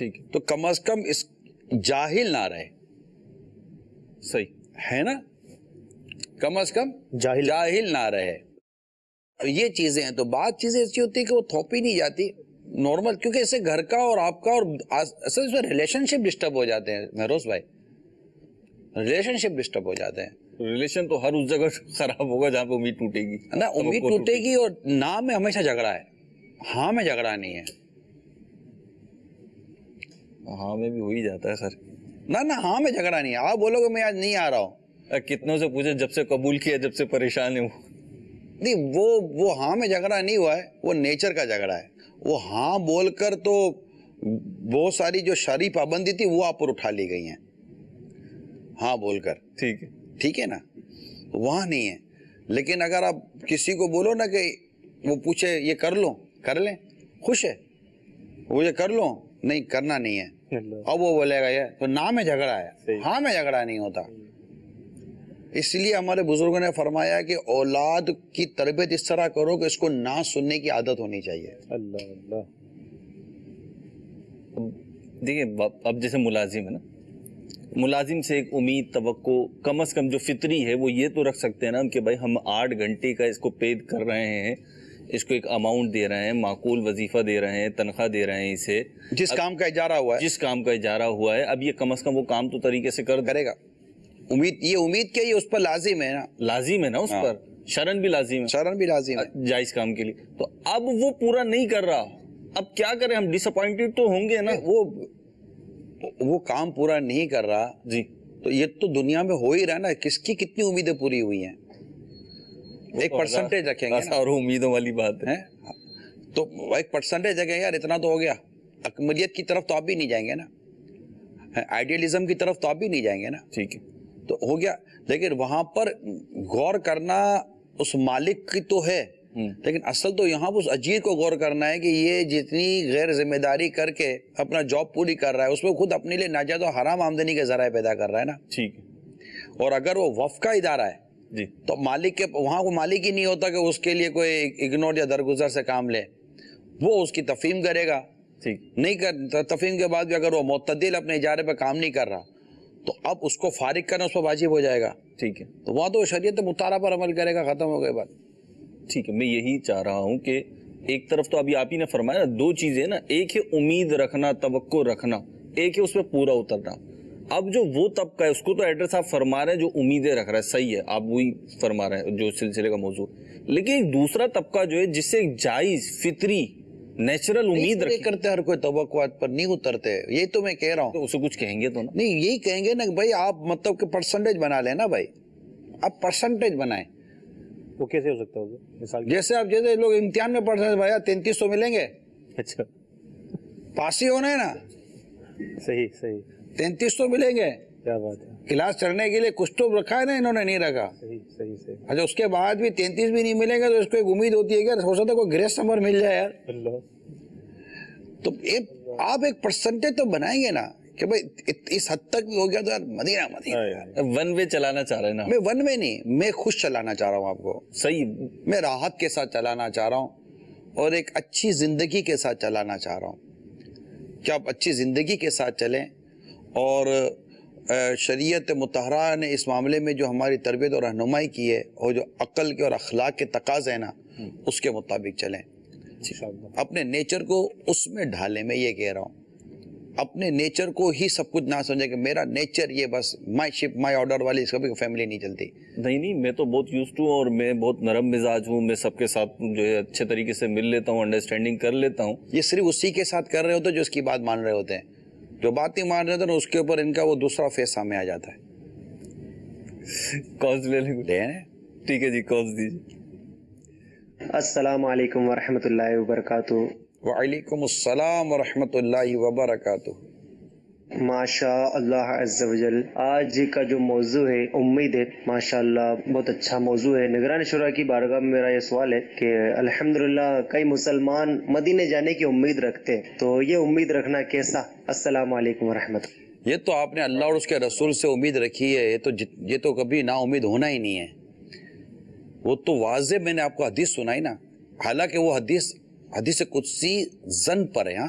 ٹھیک ہے, تو کم از کم اس جاہل نہ رہے, صحیح ہے نا, کم از کم جاہل نہ رہے. یہ چیزیں ہیں. تو بعض چیزیں ایسی ہوتی ہیں کہ وہ تھوپی نہیں جاتی نارمل, کیونکہ اسے گھر کا اور آپ کا اور اصل اس میں ریلیشن شپ ڈسٹرب ہو جاتے ہیں مہروز بھائی, ریلیشن شپ ڈسٹرب ہو جاتے ہیں. ریلیشن تو ہر اس جگہ خراب ہوگا جہاں پہ امید ٹوٹے گی نا, امید ٹوٹے گی. اور نام میں ہمیشہ جھگڑا ہے, ہاں میں جھگڑا نہیں ہے. ہاں میں بھی ہو ہی جاتا ہے سر. نہ ہاں میں جھگڑا نہیں ہے. آپ بولو گے میں آج نہیں آ رہا ہوں, کتنوں سے پوچھے جب سے قبول کیا جب سے پریشان ہے نہیں, وہ ہاں میں جھگڑا نہیں ہوا ہے, وہ نیچر کا جھگڑا ہے. وہ ہاں بول کر تو بہت ساری جو شرعی پابندی تھی وہ آپ پر اٹھا لی گئی ہیں, ہاں بول کر. ٹھیک ہے, ٹھیک ہے نا, وہاں نہیں ہے. لیکن اگر آپ کسی کو بولو نا کہ وہ پوچھے یہ کر لو, کر لیں, خوش ہے, وہ یہ کر لو, نہیں کرنا نہیں ہے, اب وہ بولے گا یہ تو نام میں جھگڑا ہے, ہاں میں جھگڑا نہیں ہوتا. اس لیے ہمارے بزرگوں نے فرمایا کہ اولاد کی تربیت اس طرح کرو کہ اس کو نہ سننے کی عادت ہونی چاہیے. اللہ اللہ. دیکھیں اب جیسے ملازم ہے نا, ملازم سے ایک امید توقع کم از کم جو فطری ہے وہ یہ تو رکھ سکتے ہیں نا کہ بھائی ہم 8 گھنٹے کا اس کو پید کر رہے ہیں, اس کو ایک اماؤنٹ دے رہے ہیں, معقول وظیفہ دے رہے ہیں, تنخواہ دے رہے ہیں اسے, جس کام کا اجارہ ہوا ہے, جس کام کا اجارہ ہوا ہے, اب یہ کم از کم وہ کام تو طریقے سے کرے گا. امید کیا یہ اس پر لازم ہے نا, لازم ہے نا اس پر, شرن بھی لازم ہے, شرن بھی لازم ہے جائز کام کے لیے. تو اب وہ پورا نہیں کر رہا, اب کیا کریں, ہم ڈس اپوائنٹڈ تو ہوں گے نا. وہ کام پورا نہیں کر رہا جی, تو یہ تو دنیا میں ہو ہی رہا نا. کس کی کتنی امیدیں پوری ہوئی ہیں, ایک پرسنٹیج رکھیں گے اور امیدوں والی بات ہے, تو ایک پرسنٹیج رکھیں گے یار, اتنا تو ہو گیا. اکملیت کی طرف تو آپ بھی نہیں جائیں گے نا, آئیڈیالزم کی طرف تو آپ بھی نہیں جائیں گے نا. ٹھیک ہے, تو ہو گیا. لیکن وہاں پر غور کرنا اس مالک کی تو ہے, لیکن اصل تو یہاں اس اجیر کو غور کرنا ہے کہ یہ جتنی غیر ذمہ داری کر کے اپنا جاب پوری کر رہا ہے اس میں خود اپنے لیے ناجائز و حرام آمدنی کے ذرائع پیدا کر رہا ہے نا. ٹھیک ہے. اور اگر وہ وقف کا ادارہ ہے جی, تو مالک کے وہاں کو مالک ہی نہیں ہوتا کہ اس کے لیے کوئی اگنور یا درگزر سے کام لے, وہ اس کی تفہیم کرے گا. ٹھیک, نہیں کر تفہیم کے بعد بھی اگر وہ معتدل اپنے اجارے پہ کام نہیں کر رہا تو اب اس کو فارغ کرنا اس پر واجب ہو جائے گا. ٹھیک ہے, تو وہاں تو شریعت مطالعہ پر عمل کرے گا, ختم ہو گئے بات. ٹھیک ہے. میں یہی چاہ رہا ہوں کہ ایک طرف تو ابھی آپ ہی نے فرمایا نا, 2 چیزیں نا, ایک ہے امید رکھنا, توقع رکھنا, ایک ہے اس پہ پورا اترنا. اب جو وہ طبقہ ہے اس کو تو ایڈریس آپ فرما رہے ہیں جو امیدیں رکھ رہا ہے, صحیح ہے, آپ وہی فرما رہے ہیں جو سلسلے کا موضوع. لیکن ایک دوسرا طبقہ جو ہے جس سے جائز فطری نیچرل امید نہیں کرتے, ہر کوئی توقعات پر نہیں اترتے. یہی تو میں کہہ رہا ہوں. تو اسے کچھ کہیں گے تو نا, نہیں یہی کہیں گے نا کہ بھائی آپ مطلب کہ پرسنٹیج بنا لیں نا بھائی, آپ پرسنٹیج بنائیں. وہ کیسے ہو سکتا ہوگا مثال, جیسے لوگ امتحان میں پڑھ رہے ہیں بھائی 3300 ملیں گے, اچھا پاس ہی ہونا ہے نا, صحیح صحیح, 3300 ملیں گے. کیا بات ہے, کلاس چڑھنے کے لیے کچھ تو رکھا ہے نا, انہوں نے نہیں رکھا. صحیح صحیح صحیح. اچھا اس کے بعد بھی 33 بھی نہیں ملیں گے تو اس کو ایک امید ہوتی ہے کہ ہو سکتا ہے کوئی گریس نمبر مل جائے یار. اللہ, تو آپ ایک پرسنٹیج تو بنائیں گے نا کہ بھائی اس حد تک بھی ہو گیا تو یار مدینہ. ون وے چلانا چاہ رہے ہیں نا. میں ون وے نہیں, میں خوش چلانا چاہ رہا ہوں آپ کو. صحیح, میں راحت کے ساتھ چلانا چاہ رہا ہوں اور ایک اچھی زندگی کے ساتھ چلانا چاہ رہا ہوں کہ آپ اچھی زندگی کے ساتھ چلیں. اور شریعت مطہرہ نے اس معاملے میں جو ہماری تربیت اور رہنمائی کی ہے اور جو عقل کے اور اخلاق کے تقاضے ہیں نا, اس کے مطابق چلیں. اپنے نیچر کو اس میں ڈھالیں. میں یہ کہہ رہا ہوں, اپنے نیچر کو ہی سب کچھ نہ سمجھے کہ میرا نیچر یہ بس مائی شپ مائی آرڈر والی اس کا بھی فیملی نہیں چلتی. نہیں, میں تو بہت یوزڈ ہوں اور میں بہت نرم مزاج ہوں. میں سب کے ساتھ جو ہے اچھے طریقے سے مل لیتا ہوں, انڈرسٹینڈنگ کر لیتا ہوں. یہ صرف اسی کے ساتھ کر رہے ہوتے جو اس کی بات مان رہے ہوتے ہیں. جو بات نہیں مان رہے ہوتے نا اس کے اوپر ان کا وہ دوسرا فیس سامنے آ جاتا ہے. کالز لے لیں. ٹھیک ہے جی, کالز دیجیے. السلام علیکم ورحمۃ اللہ وبرکاتہ. وعلیکم السلام ورحمۃ اللہ وبرکاتہ. ماشاء اللہ عز و جل, آج کا جو موضوع ہے امید ہے, ماشاء اللہ بہت اچھا موضوع ہے. نگران شورا کی بارگاہ میں میرا یہ سوال ہے کہ الحمدللہ کئی مسلمان مدینے جانے کی امید رکھتے ہیں, تو یہ امید رکھنا کیسا؟ السلام علیکم ورحمۃ اللہ. یہ تو آپ نے اللہ اور اس کے رسول سے امید رکھی ہے, یہ تو کبھی نا امید ہونا ہی نہیں ہے. وہ تو واضح میں نے آپ کو حدیث سنائی نا, حالانکہ وہ حدیث قدسی زن پر ہے. ہاں,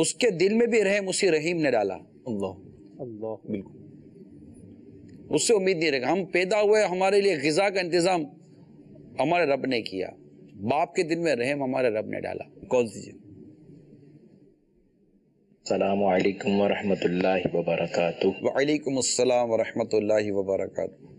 اس کے دل میں بھی رحم اسی رحیم نے ڈالا. اللہ اللہ بالکل. اس سے امید نہیں رکھا. ہم پیدا ہوئے, ہمارے لیے غذا کا انتظام ہمارے رب نے کیا. باپ کے دل میں رحم ہمارے رب نے ڈالا. کال دیجیے. السلام علیکم ورحمۃ اللہ وبرکاتہ. وعلیکم السلام ورحمۃ اللہ وبرکاتہ.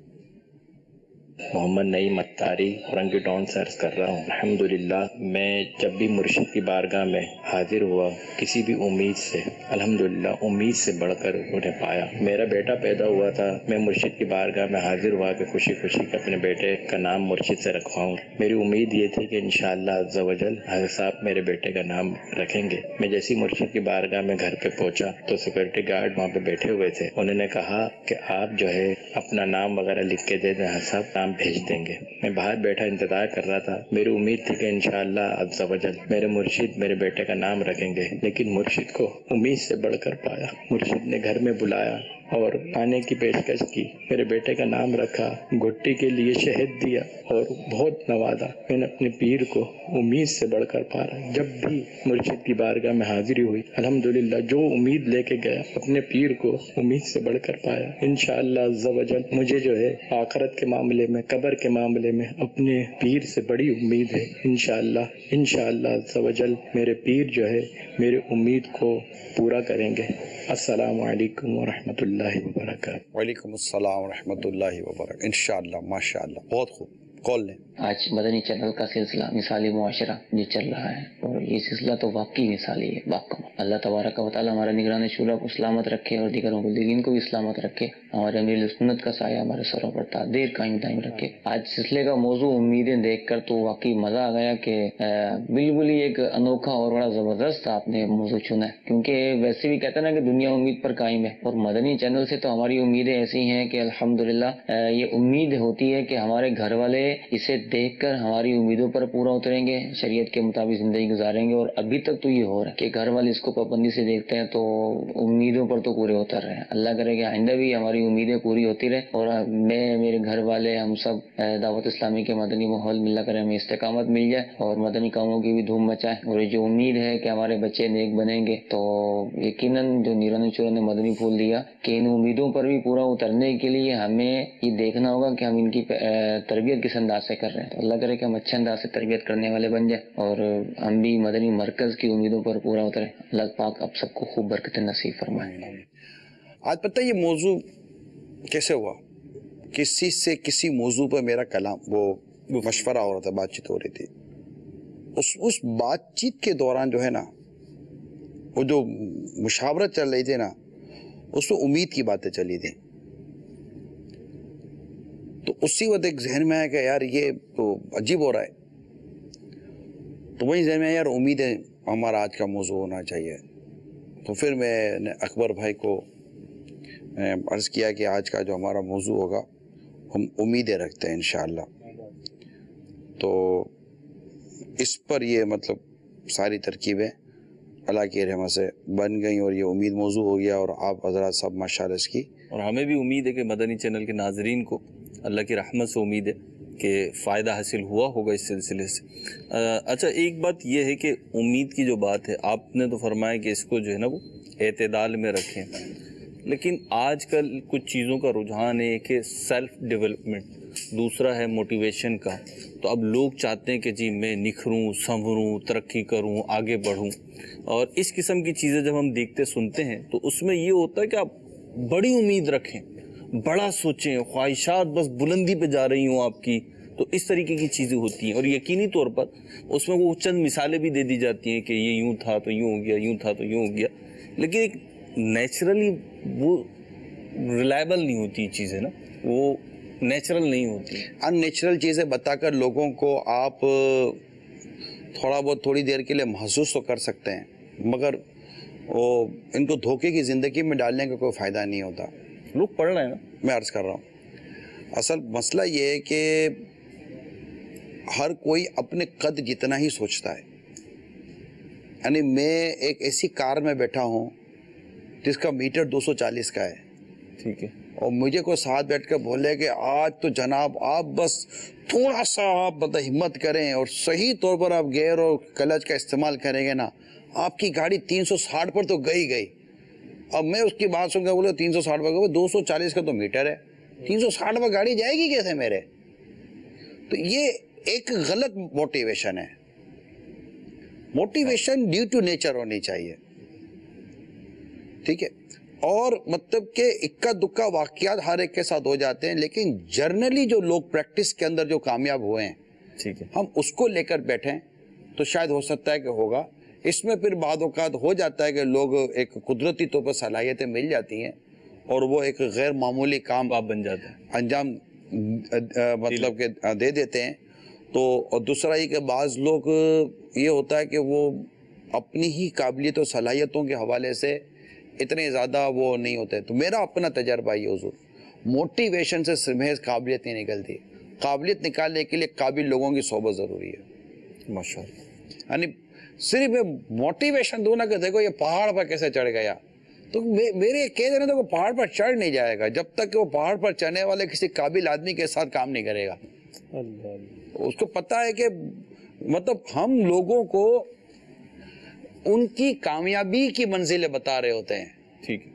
محمد نعیم اتاری اورنگی ٹاؤن سے عرض کر رہا ہوں. الحمدللہ میں جب بھی مرشد کی بارگاہ میں حاضر ہوا کسی بھی امید سے, الحمدللہ امید سے بڑھ کر انہیں پایا. میرا بیٹا پیدا ہوا تھا, میں مرشد کی بارگاہ میں حاضر ہوا کہ خوشی خوشی کہ اپنے بیٹے کا نام مرشد سے رکھواؤں. میری امید یہ تھی کہ انشاءاللہ عز و جل حضرت صاحب میرے بیٹے کا نام رکھیں گے. میں جیسی مرشد کی بارگاہ میں گھر پہ پہنچا تو سیکورٹی گارڈ وہاں پہ بیٹھے ہوئے تھے. انہوں نے کہا کہ آپ جو ہے اپنا نام وغیرہ لکھ کے دے دیں, حضرت صاحب نام بھیج دیں گے. میں باہر بیٹھا انتظار کر رہا تھا. میری امید تھی کہ انشاءاللہ عز و جل میرے مرشد میرے بیٹے کا نام رکھیں گے, لیکن مرشد کو امید سے بڑھ کر پایا. مرشد نے گھر میں بلایا اور آنے کی پیشکش کی. میرے بیٹے کا نام رکھا, گھٹی کے لیے شہد دیا اور بہت نوازا. میں نے اپنے پیر کو امید سے بڑھ کر پایا. جب بھی مرشد کی بارگاہ میں حاضری ہوئی الحمدللہ جو امید لے کے گیا اپنے پیر کو امید سے بڑھ کر پایا. انشاءاللہ عز و جل مجھے جو ہے آخرت کے معاملے میں, قبر کے معاملے میں اپنے پیر سے بڑی امید ہے. انشاءاللہ عز و جل میرے پیر جو ہے میرے امید کو پورا کریں گے. السلام علیکم ورحمۃ اللہ وبرکاتہ. وعلیکم السلام ورحمۃ اللہ وبرکاتہ. انشاءاللہ ماشاءاللہ. بہت خوب. کال لیں. آج مدنی چینل کا سلسلہ مثالی معاشرہ جو چل رہا ہے, اور یہ سلسلہ تو واقعی مثالی ہے, باکمال. اللہ تبارک و تعالیٰ ہمارے نگران شورا کو سلامت رکھے اور دیگر مبلغین کو بھی سلامت رکھے. ہمارے امیر سنت کا سایہ ہمارے سروں پر تا دیر قائم دائم رکھے. آج سلسلے کا موضوع امیدیں دیکھ کر تو واقعی مزہ آ گیا کہ بالکل ہی ایک انوکھا اور بڑا زبردست آپ نے موضوع چنا ہے, کیونکہ ویسے بھی کہتے ہیں نا کہ دنیا امید پر قائم ہے, اور مدنی چینل سے تو ہماری امیدیں ایسی ہیں کہ الحمدللہ یہ امید ہوتی ہے کہ ہمارے گھر والے اسے دیکھ کر ہماری امیدوں پر پورا اتریں گے, شریعت کے مطابق زندگی گزاریں گے. اور ابھی تک تو یہ ہو رہا ہے کہ گھر والے اس کو پابندی سے دیکھتے ہیں تو امیدوں پر تو پورے اتر رہے ہیں. اللہ کرے کہ آئندہ بھی ہماری امیدیں پوری ہوتی رہے, اور میں, میرے گھر والے, ہم سب دعوت اسلامی کے مدنی ماحول میں اللہ کرے ہمیں استقامت مل جائے اور مدنی کاموں کی بھی دھوم مچائے. اور یہ جو امید ہے کہ ہمارے بچے نیک بنیں گے, تو یقیناً جو نیران شورا نے مدنی پھول دیا کہ ان امیدوں پر بھی پورا اترنے کے لیے ہمیں یہ دیکھنا ہوگا کہ ہم ان کی تربیت کس انداز سے کر رہے ہیں. تو اللہ کرے کہ ہم اچھے انداز سے تربیت کرنے والے بن جائیں اور ہم بھی مدنی مرکز کی امیدوں پر پورا اتریں. اللہ پاک آپ سب کو خوب برکت نصیب فرمائے. آج پتہ یہ موضوع کیسے ہوا, کسی سے کسی موضوع پر میرا کلام وہ مشورہ ہو رہا تھا, بات چیت ہو رہی تھی. اس بات چیت کے دوران جو ہے نا, وہ جو مشاورت چل رہی تھی نا, اس میں امید کی باتیں چلی تھیں. تو اسی وقت ایک ذہن میں ہے کہ یار یہ تو عجیب ہو رہا ہے. تو وہی ذہن میں ہے یار امیدیں ہمارا آج کا موضوع ہونا چاہیے. تو پھر میں نے اکبر بھائی کو عرض کیا کہ آج کا جو ہمارا موضوع ہوگا ہم امیدیں رکھتے ہیں انشاءاللہ. تو اس پر یہ مطلب ساری ترکیبیں اللہ کی رحمت سے بن گئیں اور یہ امید موضوع ہو گیا. اور آپ حضرات سب ماشاءاللہ اس کی, اور ہمیں بھی امید ہے کہ مدنی چینل کے ناظرین کو اللہ کی رحمت سے امید ہے کہ فائدہ حاصل ہوا ہوگا اس سلسلے سے. اچھا, ایک بات یہ ہے کہ امید کی جو بات ہے, آپ نے تو فرمایا کہ اس کو جو ہے نا وہ اعتدال میں رکھیں, لیکن آج کل کچھ چیزوں کا رجحان ہے کہ سیلف ڈیولپمنٹ, دوسرا ہے موٹیویشن کا. تو اب لوگ چاہتے ہیں کہ جی میں نکھروں, سنوروں, ترقی کروں, آگے بڑھوں. اور اس قسم کی چیزیں جب ہم دیکھتے سنتے ہیں تو اس میں یہ ہوتا ہے کہ آپ بڑی امید رکھیں, بڑا سوچیں, خواہشات بس بلندی پہ جا رہی ہوں آپ کی. تو اس طریقے کی چیزیں ہوتی ہیں, اور یقینی طور پر اس میں وہ چند مثالیں بھی دے دی جاتی ہیں کہ یہ یوں تھا تو یوں ہو گیا, یوں تھا تو یوں ہو گیا, لیکن ایک نیچرلی وہ ریلائبل نہیں ہوتی چیزیں نا, وہ نیچرل نہیں ہوتی. ان نیچرل چیزیں بتا کر لوگوں کو آپ تھوڑا بہت تھوڑی دیر کے لیے محسوس تو کر سکتے ہیں, مگر وہ ان کو دھوکے کی زندگی میں ڈالنے کا کوئی فائدہ نہیں ہوتا. لوگ پڑھ رہے ہیں نا, میں عرض کر رہا ہوں. اصل مسئلہ یہ ہے کہ ہر کوئی اپنے قد جتنا ہی سوچتا ہے. یعنی میں ایک ایسی کار میں بیٹھا ہوں جس کا میٹر 240 کا ہے, ٹھیک ہے, اور مجھے کوئی ساتھ بیٹھ کر بولے کہ آج تو جناب آپ بس تھوڑا سا آپ ہمت کریں اور صحیح طور پر آپ گیئر اور کلچ کا استعمال کریں گے نا, آپ کی گاڑی 360 پر تو گئی گئی. اب میں اس کی بات سن کر بولے 360 پر 240 کا تو میٹر ہے, 360 پر گاڑی جائے گی کیسے میرے؟ تو یہ ایک غلط موٹیویشن ہے. موٹیویشن ڈیو ٹو نیچر ہونی چاہیے, ٹھیک ہے. اور مطلب کہ اکا دکا واقعات ہر ایک کے ساتھ ہو جاتے ہیں, لیکن جرنلی جو لوگ پریکٹس کے اندر جو کامیاب ہوئے ہیں, ٹھیک ہے, ہم اس کو لے کر بیٹھیں تو شاید ہو سکتا ہے کہ ہوگا. اس میں پھر بعض اوقات ہو جاتا ہے کہ لوگ ایک قدرتی طور پر صلاحیتیں مل جاتی ہیں اور وہ ایک غیر معمولی کام آپ بن جاتے ہیں, انجام مطلب کہ دے دیتے ہیں. تو اور دوسرا یہ کہ بعض لوگ یہ ہوتا ہے کہ وہ اپنی ہی قابلیت و صلاحیتوں کے حوالے سے اتنے زیادہ وہ نہیں ہوتے. تو میرا اپنا تجربہ یہ حضور, موٹیویشن سے محض قابلیت نہیں نکلتی. قابلیت نکالنے کے لیے قابل لوگوں کی صحبت ضروری ہے. ماشاءاللہ. یعنی صرف میں موٹیویشن دوں نا کہ دیکھو یہ پہاڑ پر کیسے چڑھ گیا, تو میرے کہہ دینا تو وہ پہاڑ پر چڑھ نہیں جائے گا جب تک کہ وہ پہاڑ پر چڑھنے والے کسی قابل آدمی کے ساتھ کام نہیں کرے گا. اس کو پتا ہے کہ مطلب ہم لوگوں کو ان کی کامیابی کی منزلیں بتا رہے ہوتے ہیں, ٹھیک ہے,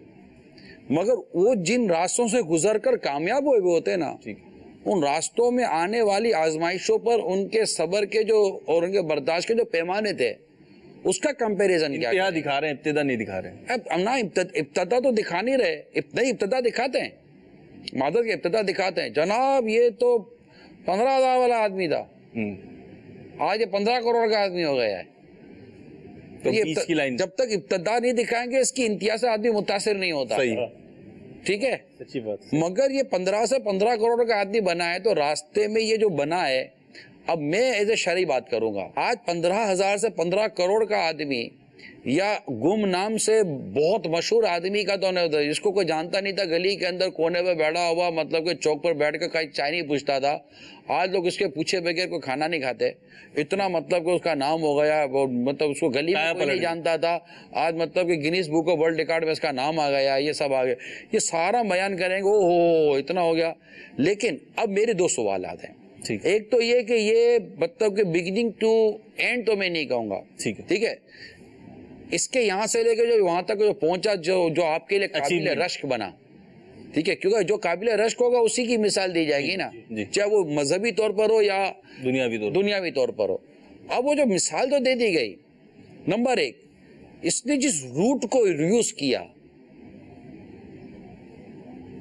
مگر وہ جن راستوں سے گزر کر کامیاب ہوئے ہوئے ہوتے ہیں نا, ٹھیک, ان راستوں میں آنے والی آزمائشوں پر ان کے صبر کے جو اور ان کے برداشت کے جو پیمانے تھے, اس کا کمپیریزن کیا انتہا دکھا رہے ہیں, ابتدا نہیں دکھا رہے ہیں. اب نہ ابتدا تو دکھا نہیں رہے, نہیں ابتدا دکھاتے ہیں, معذرت کے ابتدا دکھاتے ہیں. جناب یہ تو 15,000 والا آدمی تھا, آج یہ 15 کروڑ کا آدمی ہو گیا ہے. جب تک ابتدا نہیں دکھائیں گے اس کی انتہا سے آدمی متاثر نہیں ہوتا. ٹھیک ہے, سچی بات. مگر یہ 15 سے 15 کروڑ کا آدمی بنا ہے, تو راستے میں یہ جو بنا ہے, اب میں ایز اے شرعی بات کروں گا, آج 15,000 سے 15 کروڑ کا آدمی یا گم نام سے بہت مشہور آدمی کا تو نہیں, جس کو کوئی جانتا نہیں تھا, گلی کے اندر کونے پہ بیٹھا ہوا, مطلب کہ چوک پر بیٹھ کے کہیں چائے نہیں پوچھتا تھا, آج لوگ اس کے پوچھے بغیر کوئی کھانا نہیں کھاتے. اتنا مطلب کہ اس کا نام ہو گیا, مطلب اس کو گلی میں کوئی نہیں جانتا تھا, آج مطلب کہ Guinness book of world record میں اس کا نام آ گیا. یہ سب آ گیا, یہ سارا بیان کریں گے, اوہ اتنا ہو گیا. لیکن اب میرے 2 سوالات ہیں. ایک تو یہ کہ یہ مطلب کہ بگننگ ٹو اینڈ تو میں نہیں کہوں گا, ٹھیک ہے, اس کے یہاں سے لے کے جو وہاں تک جو پہنچا, جو آپ کے لیے قابل رشک بنا, ٹھیک ہے, کیونکہ جو قابل رشک ہوگا اسی کی مثال دی جائے گی نا, چاہے وہ مذہبی طور پر ہو یا دنیاوی طور پر ہو. اب وہ جو مثال تو دے دی گئی, نمبر 1, اس نے جس روٹ کو یوز کیا,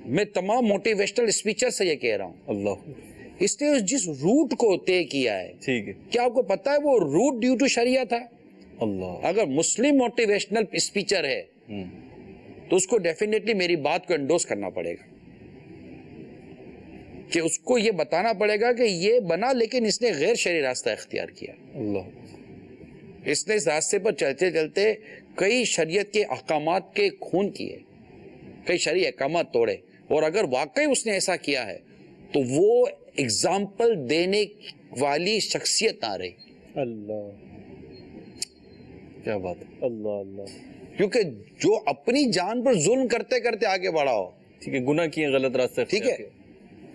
میں تمام موٹیویشنل اسپیچر سے یہ کہہ رہا ہوں, اللہ, اس نے جس روٹ کو طے کیا ہے, ٹھیک ہے, کیا آپ کو پتا ہے وہ روٹ ڈیو ٹو شریعہ تھا؟ اللہ. اگر مسلم موٹیویشنل اسپیچر ہے تو اس کو ڈیفینیٹلی میری بات کو انڈوس کرنا پڑے گا, کہ اس کو یہ بتانا پڑے گا کہ یہ بنا لیکن اس نے غیر شرعی راستہ اختیار کیا. اللہ, اس نے اس راستے پر چلتے چلتے کئی شریعت کے احکامات کے خون کیے, کئی شرعی احکامات توڑے, اور اگر واقعی اس نے ایسا کیا ہے تو وہ اگزامپل دینے والی شخصیت نہ رہی. اللہ, کیا بات ہے, اللہ اللہ. کیونکہ جو اپنی جان پر ظلم کرتے کرتے آگے بڑھا ہو, ٹھیک ہے, گناہ کیے, غلط راستہ, ٹھیک ہے,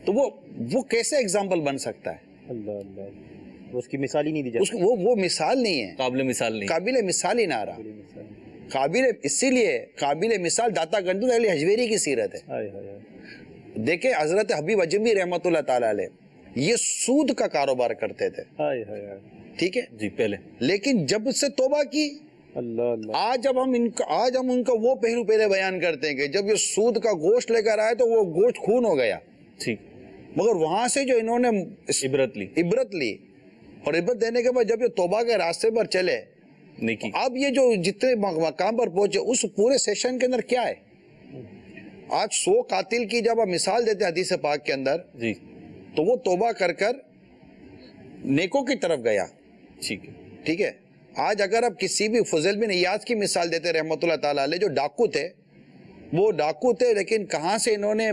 تو وہ کیسے اگزامپل بن سکتا ہے؟ اللہ اللہ, اس کی مثال ہی نہیں دی جاتی. وہ مثال نہیں ہے, قابل مثال نہیں, قابل مثال ہی نہ رہا. قابل اسی لیے قابل مثال داتا گنڈو علی حجویری کی سیرت ہے. دیکھیں حضرت حبیب اجمی رحمۃ اللہ تعالی علیہ, یہ سود کا کاروبار کرتے تھے, ٹھیک ہے جی, پہلے, لیکن جب سے توبہ کی, اللہ اللہ, آج ہم ان کا وہ پہلو پہلے بیان کرتے ہیں کہ جب یہ سود کا گوشت لے کر آئے تو وہ گوشت خون ہو گیا, ٹھیک, مگر وہاں سے جو انہوں نے عبرت لی, اور عبرت دینے کے بعد جب یہ توبہ کے راستے پر چلے, اب یہ جو جتنے مقام پر پہنچے, اس پورے سیشن کے اندر کیا ہے, آج 100 قاتل کی جب آپ مثال دیتے حدیث پاک کے اندر, جی, تو وہ توبہ کر کر نیکوں کی طرف گیا, ٹھیک ہے. آج اگر آپ کسی بھی فضیل بن ایاز کی مثال دیتے رحمۃ اللہ تعالیٰ علیہ, جو ڈاکو تھے, وہ ڈاکو تھے, لیکن کہاں سے انہوں نے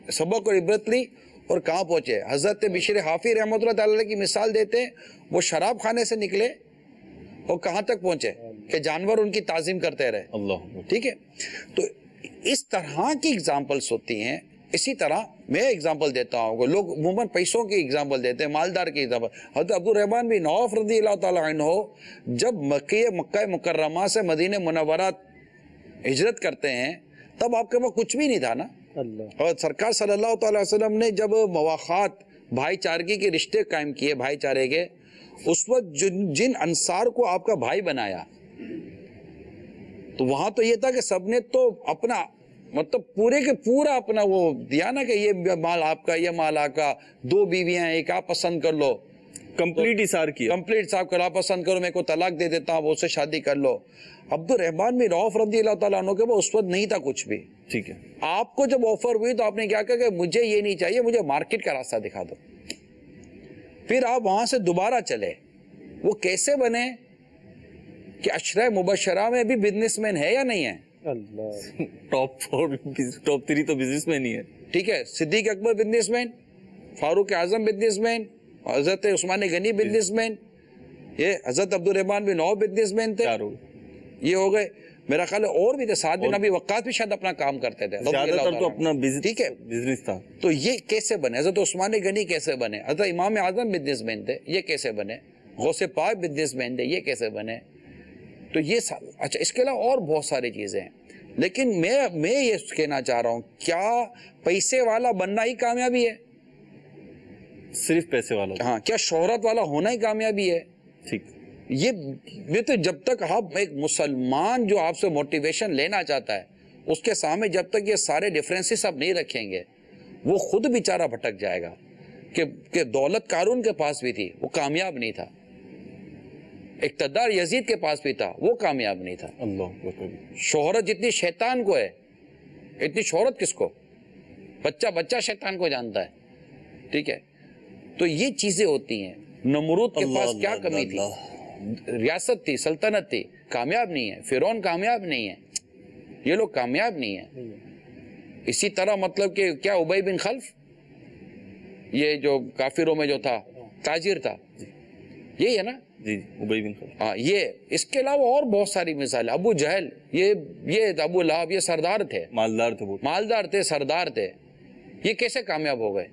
سبق اور عبرت لی اور کہاں پہنچے. حضرت بشیر حافی رحمۃ اللہ تعالیٰ علیہ کی مثال دیتے ہیں, وہ شراب خانے سے نکلے اور کہاں تک پہنچے کہ جانور ان کی تعظیم کرتے رہے. اللہ, ٹھیک ہے. تو اس طرح کی اگزامپلس ہوتی ہیں, اسی طرح میں اگزامپل دیتا ہوں، لوگ عموماً پیسوں کی اگزامپل دیتے ہیں، مالدار کی اگزامپل. حضرت عبد الرحمن بن عوف رضی اللہ تعالیٰ عنہ جب مکہ مکرمہ سے مدینہ منورہ ہجرت کرتے ہیں تب آپ کے پاس کچھ بھی نہیں تھا نا. اور سرکار صلی اللہ تعالیٰ وسلم نے جب مواخات بھائی چارگی کے رشتے قائم کیے بھائی چارے کے، اس وقت جن انصار کو آپ کا بھائی بنایا تو وہاں تو یہ تھا کہ سب نے تو اپنا مطلب پورے کے پورا اپنا وہ دیا نا کہ یہ مال آپ کا، یہ مال آپ کا، 2 بیویاں ایک آپ پسند کر لو، کمپلیٹ اثار کیا، کمپلیٹ صاحب کرا پسند کرو، میں کو طلاق دے دیتا ہوں، وہ سے شادی کر لو. عبد الرحمن بن عوف رضی اللہ تعالیٰ عنہ کے وہ اس وقت نہیں تھا کچھ بھی. ٹھیک ہے، آپ کو جب آفر ہوئی تو آپ نے کیا کہا کہ مجھے یہ نہیں چاہیے، مجھے مارکیٹ کا راستہ دکھا دو. پھر آپ وہاں سے دوبارہ چلے. وہ کیسے بنے کہ عشرہ مبشرہ میں بھی بزنس مین ہے یا نہیں ہے؟ ٹاپ 3 تو بزنس مین ہی ہے. ٹھیک ہے، صدیق اکبر بزنس مین، فاروق اعظم بزنس مین، حضرت عثمان غنی بزنس مین، یہ حضرت عبد الرحمن بن عوف بزنس مین تھے. یہ ہو گئے. میرا خیال ہے اور بھی تھے، سعد بن ابی وقاص بھی شاید اپنا کام کرتے تھے، زیادہ تر تو اپنا ٹھیک ہے بزنس تھا. تو یہ کیسے بنے؟ حضرت عثمان غنی کیسے بنے؟ حضرت امام اعظم بزنس مین تھے، یہ کیسے بنے؟ غوث پاک بزنس مین تھے، یہ کیسے بنے؟ تو یہ اچھا، اس کے علاوہ اور بہت ساری چیزیں ہیں. لیکن میں یہ کہنا چاہ رہا ہوں، کیا پیسے والا بننا ہی کامیابی ہے؟ صرف پیسے والا؟ ہاں. کیا شہرت والا ہونا ہی کامیابی ہے؟ ٹھیک. یہ تو جب تک آپ ایک مسلمان جو آپ سے موٹیویشن لینا چاہتا ہے اس کے سامنے جب تک یہ سارے ڈیفرنسز آپ نہیں رکھیں گے وہ خود بیچارہ بھٹک جائے گا. کہ دولت قارون کے پاس بھی تھی، وہ کامیاب نہیں تھا. اقتدار یزید کے پاس بھی تھا، وہ کامیاب نہیں تھا. شہرت جتنی شیطان کو ہے اتنی شہرت کس کو؟ بچہ شیطان کو جانتا ہے. ٹھیک ہے، تو یہ چیزیں ہوتی ہیں. نمرود کے پاس کیا کمی تھی؟ ریاست تھی، سلطنت تھی، کامیاب نہیں ہے. فرعون کامیاب نہیں ہے، یہ لوگ کامیاب نہیں ہیں. اسی طرح مطلب کہ کیا ابی بن خلف، یہ جو کافروں میں جو تھا تاجر تھا، یہی ہے نا؟ جی، ابی بن خلف. ہاں. یہ اس کے علاوہ اور بہت ساری مثالیں. ابو جہل، یہ ابو لہب، یہ سردار تھے، مالدار تھے، سردار تھے. یہ کیسے کامیاب ہو گئے؟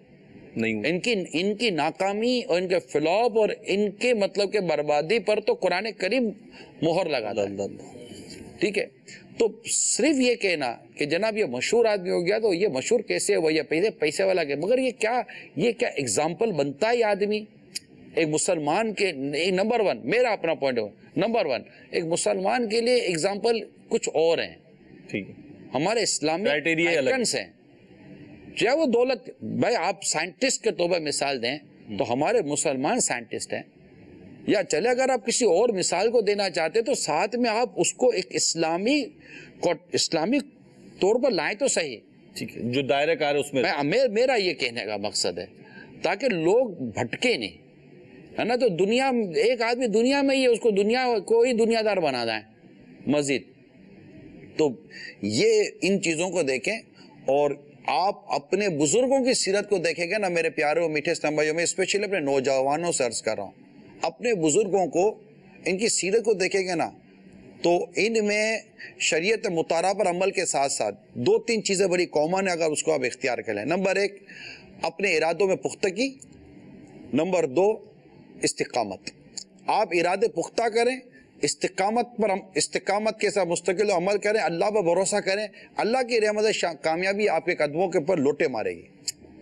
ان کی ناکامی اور ان کے فلاپ اور ان کے مطلب کہ بربادی پر تو قرآن کریم مہر لگاتا ہے. ٹھیک ہے، تو صرف یہ کہنا کہ جناب یہ مشہور آدمی ہو گیا تو یہ مشہور کیسے ہے، وہ یہ پیسے والا کہ، مگر یہ کیا ایگزامپل بنتا ہے آدمی ایک مسلمان کے؟ نمبر 1 میرا اپنا پوائنٹ ہے، نمبر 1 ایک مسلمان کے لیے ایگزامپل کچھ اور ہیں. ٹھیک ہے، ہمارے اسلامی آئیکنز ہیں. چاہے وہ دولت، بھائی آپ سائنٹسٹ کے طور پر مثال دیں تو ہمارے مسلمان سائنٹسٹ ہیں. یا چلے اگر آپ کسی اور مثال کو دینا چاہتے تو ساتھ میں آپ اس کو ایک اسلامی طور پر لائیں تو صحیح. ٹھیک ہے، جو دائرہ کار ہے اس میں میرا یہ کہنے کا مقصد ہے تاکہ لوگ بھٹکے نہیں، ہے نا؟ تو دنیا، ایک آدمی دنیا میں ہی ہے، اس کو دنیا کوئی دنیا دار بنا دیں مزید. تو یہ ان چیزوں کو دیکھیں اور آپ اپنے بزرگوں کی سیرت کو دیکھیں گے نا میرے پیارے و میٹھے اسلام بھائیوں. میں اسپیشلی اپنے نوجوانوں سے عرض کر رہا ہوں، اپنے بزرگوں کو ان کی سیرت کو دیکھیں گے نا تو ان میں شریعت مطالعہ پر عمل کے ساتھ ساتھ 2-3 چیزیں بڑی کامن ہیں اگر اس کو آپ اختیار کر لیں. نمبر 1 اپنے ارادوں میں پختگی، نمبر 2 استقامت. آپ ارادے پختہ کریں، استقامت کے ساتھ مستقل عمل کریں، اللہ پر بھروسہ کریں، اللہ کی رحمت کامیابی آپ کے قدموں کے پر لوٹے مارے گی.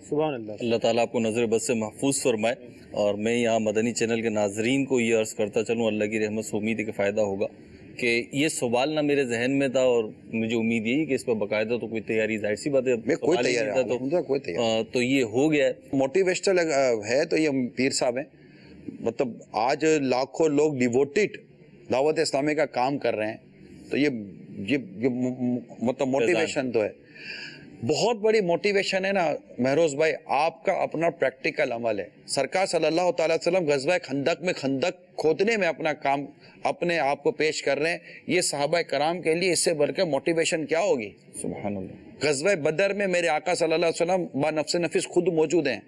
سبحان اللہ. اللہ تعالیٰ آپ کو نظر بد سے محفوظ فرمائے. اور میں یہاں مدنی چینل کے ناظرین کو یہ عرض کرتا چلوں، اللہ کی رحمت سے امید ہے کہ فائدہ ہوگا، کہ یہ سوال نہ میرے ذہن میں تھا اور مجھے امید یہی کہ اس پر باقاعدہ تو کوئی تیاری، ظاہر سی بات ہے تو یہ ہو گیا ہے. موٹیویشنل ہے تو یہ پیر صاحب ہیں، مطلب آج لاکھوں لوگ ڈیووٹیڈ دعوت اسلامی کا کام کر رہے ہیں. تو یہ مطلب موٹیویشن تو ہے، بہت بڑی موٹیویشن ہے نا مہروز بھائی. آپ کا اپنا پریکٹیکل عمل ہے. سرکار صلی اللہ تعالیٰ علیہ وسلم غزوہ خندق میں خندق کھودنے میں اپنا کام اپنے آپ کو پیش کر رہے ہیں. یہ صحابہ کرام کے لیے اس سے بڑھ کر موٹیویشن کیا ہوگی؟ سبحان اللہ. غزوہ بدر میں میرے آقا صلی اللہ علیہ وسلم با نفس نفیس خود موجود ہیں.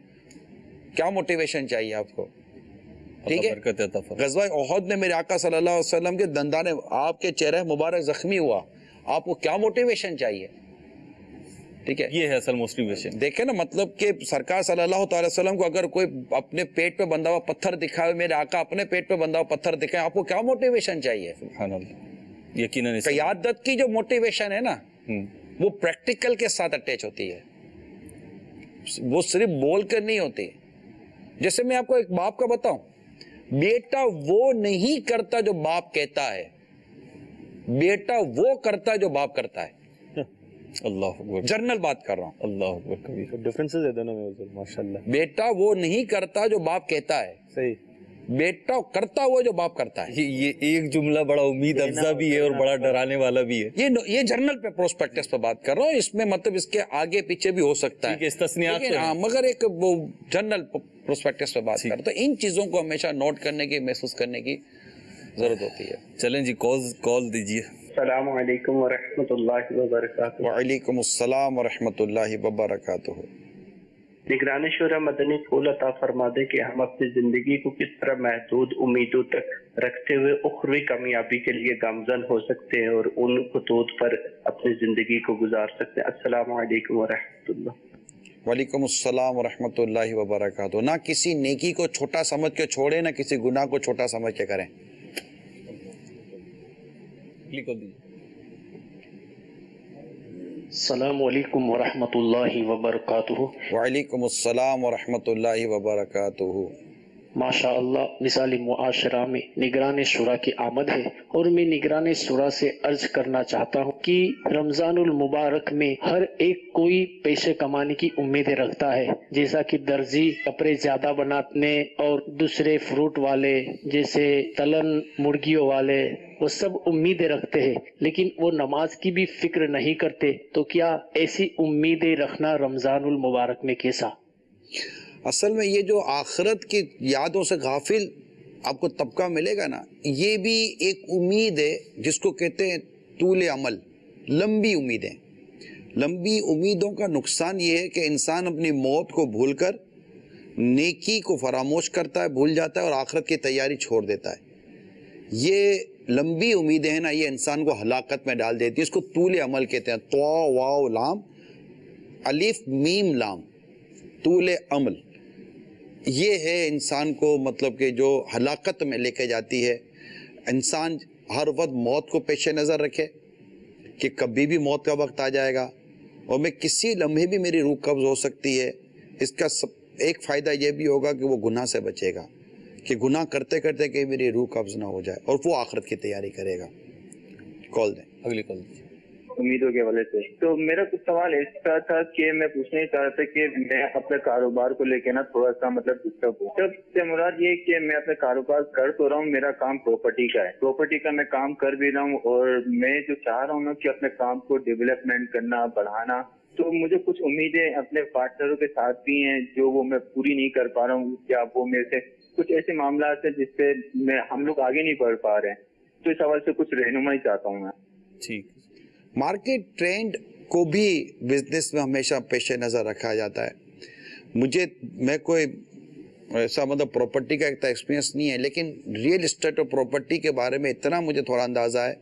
کیا موٹیویشن چاہیے آپ کو؟ ٹھیک ہے. غزوہ احد میں میرے آقا صلی اللہ علیہ وسلم کے دندان آپ کے چہرہ مبارک زخمی ہوا، آپ کو کیا موٹیویشن چاہیے؟ ٹھیک ہے، یہ ہے اصل موٹیویشن. دیکھیں نا، مطلب کہ سرکار صلی اللہ تعالی وسلم کو اگر کوئی اپنے پیٹ پہ بندھا ہوا پتھر دکھائے، میرے آقا اپنے پیٹ پہ بندھا ہوا پتھر دکھائے، آپ کو کیا موٹیویشن چاہیے؟ سبحان اللہ. یقیناً قیادت کی جو موٹیویشن ہے نا وہ پریکٹیکل کے ساتھ اٹیچ ہوتی ہے، وہ صرف بول کر نہیں ہوتی. جیسے میں آپ کو ایک باپ کا بتاؤں، بیٹا وہ نہیں کرتا جو باپ کہتا ہے، بیٹا وہ کرتا جو باپ کرتا ہے. اللہ اکبر، جرنل بات کر رہا ہوں. اللہ اکبر. ڈفرینسز ہے دونوں میں ماشاءاللہ. بیٹا وہ نہیں کرتا جو باپ کہتا ہے، صحیح. بیٹا کرتا وہ جو باپ کرتا ہے. یہ ایک جملہ بڑا امید افزا بھی ہے اور بڑا ڈرانے والا بھی ہے. یہ جرنل پہ پروسپیکٹس پہ بات کر رہا ہوں، اس میں مطلب اس کے آگے پیچھے بھی ہو سکتا ہے، استثنیات لیکن مگر ایک وہ جرنل پروسپیکٹس پہ بات کرتا ہے. ان چیزوں کو ہمیشہ نوٹ کرنے کی، محسوس کرنے کی ضرورت ہوتی ہے. چلیں جی، کال دیجیے. السلام علیکم ورحمۃ اللہ وبرکاتہ. وعلیکم السلام ورحمۃ اللہ وبرکاتہ. نگران شورا مدنی پھول عطا فرما دے کہ ہم اپنی زندگی کو کس طرح محدود امیدوں تک رکھتے ہوئے اخروی کامیابی کے لیے گامزن ہو سکتے ہیں اور ان خطوط پر اپنی زندگی کو گزار سکتے ہیں. السلام علیکم ورحمۃ اللہ. وعلیکم السلام ورحمۃ اللہ وبرکاتہ. نہ کسی نیکی کو چھوٹا سمجھ کے چھوڑیں، نہ کسی گناہ کو چھوٹا سمجھ کے کریں. السلام علیکم ورحمۃ اللہ وبرکاتہ. وعلیکم السلام ورحمۃ اللہ وبرکاتہ. ماشاء اللہ، مثال معاشرہ میں نگران شورا کی آمد ہے، اور میں نگران شورا سے عرض کرنا چاہتا ہوں کہ رمضان المبارک میں ہر ایک کوئی پیسے کمانے کی امیدیں رکھتا ہے، جیسا کہ درزی کپڑے زیادہ بنانے اور دوسرے فروٹ والے جیسے تلن مرغیوں والے، وہ سب امیدیں رکھتے ہیں، لیکن وہ نماز کی بھی فکر نہیں کرتے. تو کیا ایسی امیدیں رکھنا رمضان المبارک میں کیسا؟ اصل میں یہ جو آخرت کی یادوں سے غافل آپ کو طبقہ ملے گا نا، یہ بھی ایک امید ہے جس کو کہتے ہیں طول عمل، لمبی امیدیں. لمبی امیدوں کا نقصان یہ ہے کہ انسان اپنی موت کو بھول کر نیکی کو فراموش کرتا ہے، بھول جاتا ہے اور آخرت کی تیاری چھوڑ دیتا ہے. یہ لمبی امیدیں ہیں نا، یہ انسان کو ہلاکت میں ڈال دیتی ہے. اس کو طول عمل کہتے ہیں. تو واو لام الف میم لام، طول عمل. یہ ہے انسان کو مطلب کہ جو ہلاکت میں لے کے جاتی ہے. انسان ہر وقت موت کو پیش نظر رکھے کہ کبھی بھی موت کا وقت آ جائے گا اور میں کسی لمحے بھی میری روح قبض ہو سکتی ہے. اس کا ایک فائدہ یہ بھی ہوگا کہ وہ گناہ سے بچے گا، کہ گناہ کرتے کرتے کہ میری روح قبض نہ ہو جائے، اور وہ آخرت کی تیاری کرے گا. کال دیں، اگلی کال دیں. امیدوں کے حوالے سے تو میرا کچھ سوال اس کا تھا کہ میں پوچھنا چاہ رہا تھا کہ میں اپنے کاروبار کو لے کے نا تھوڑا سا مطلب ڈسٹرب ہوں. سب سے مراد یہ کہ میں اپنے کاروبار کر تو رہا ہوں، میرا کام پراپرٹی کا ہے، پراپرٹی کا میں کام کر بھی رہا ہوں، اور میں جو چاہ رہا ہوں نا کہ اپنے کام کو ڈیولپمنٹ کرنا، بڑھانا، تو مجھے کچھ امیدیں اپنے پارٹنروں کے ساتھ بھی ہیں جو وہ میں پوری نہیں کر پا رہا ہوں. کیا وہ میرے سے کچھ ایسے معاملات ہیں جس پہ ہم لوگ آگے نہیں بڑھ پا رہے ہیں، تو اس حوالے سے کچھ رہنمائی چاہتا ہوں میں. ٹھیک. مارکیٹ ٹرینڈ کو بھی بزنس میں ہمیشہ پیش نظر رکھا جاتا ہے. میں کوئی ایسا مطلب پراپرٹی کا ایک ایکسپیرینس نہیں ہے، لیکن ریئل اسٹیٹ اور پراپرٹی کے بارے میں اتنا مجھے تھوڑا اندازہ ہے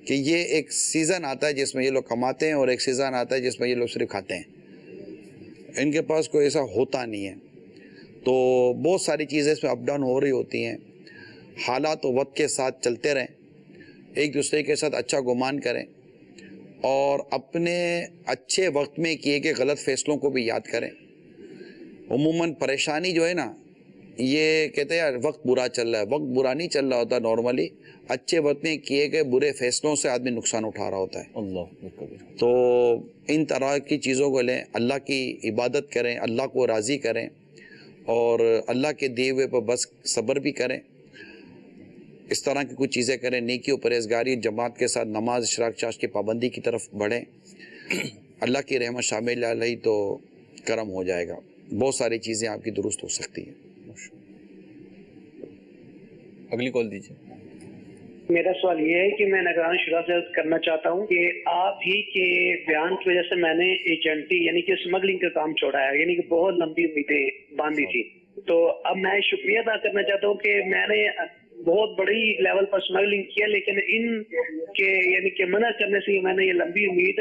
کہ یہ ایک سیزن آتا ہے جس میں یہ لوگ کماتے ہیں، اور ایک سیزن آتا ہے جس میں یہ لوگ صرف کھاتے ہیں. ان کے پاس کوئی ایسا ہوتا نہیں ہے. تو بہت ساری چیزیں اس میں اپ ڈاؤن ہو رہی ہوتی ہیں. حالات و وقت کے ساتھ چلتے رہیں، ایک دوسرے کے ساتھ اچھا گمان کریں، اور اپنے اچھے وقت میں کیے گئے غلط فیصلوں کو بھی یاد کریں. عموماً پریشانی جو ہے نا، یہ کہتے ہیں یار وقت برا چل رہا ہے. وقت برا نہیں چل رہا ہوتا، نارملی اچھے وقت میں کیے گئے برے فیصلوں سے آدمی نقصان اٹھا رہا ہوتا ہے. اللہ. تو ان طرح کی چیزوں کو لیں، اللہ کی عبادت کریں، اللہ کو راضی کریں، اور اللہ کے دیے ہوئے پر بس صبر بھی کریں. اس طرح کی کچھ چیزیں کریں، نیکی و پرہیزگاری، جماعت کے ساتھ نماز، اشراق چاش کی پابندی کی طرف بڑھیں. اللہ کی رحمت شامل علیہ تو کرم ہو جائے گا. بہت ساری چیزیں آپ کی درست ہو سکتی ہیں. اگلی کال دیجیے. میرا سوال یہ ہے کہ میں نگران شورا سے کرنا چاہتا ہوں کہ آپ ہی کے بیان کی وجہ سے میں نے ایجنٹی یعنی کہ اسمگلنگ کا کام چھوڑا ہے، یعنی کہ بہت لمبی امیدیں باندھی تھی. تو اب میں شکریہ ادا کرنا چاہتا ہوں کہ میں نے بہت بڑی لیول پر اسمگلنگ کیا، لیکن ان کے یعنی کہ منع کرنے سے میں نے یہ لمبی امید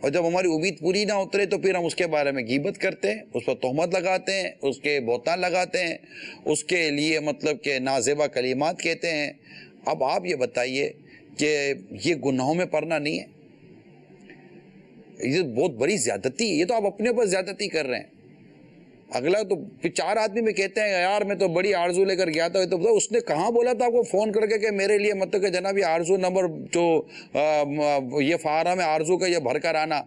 اور جب ہماری امید پوری نہ اترے تو پھر ہم اس کے بارے میں غیبت کرتے ہیں، اس پر تہمت لگاتے ہیں، اس کے بہتان لگاتے ہیں، اس کے لیے مطلب کہ نازیبا کلمات کہتے ہیں۔ اب آپ یہ بتائیے کہ یہ گناہوں میں پڑنا نہیں ہے؟ یہ بہت بڑی زیادتی ہے، یہ تو آپ اپنے اوپر زیادتی کر رہے ہیں۔ اگلا تو چار آدمی میں کہتے ہیں یار میں تو بڑی آرزو لے کر گیا تھا، تو اس نے کہاں بولا تھا آپ کو فون کر کے کہ میرے لیے مطلب کہ جناب یہ آرزو نمبر جو یہ فارم ہے آرزو کا یہ بھر کر آنا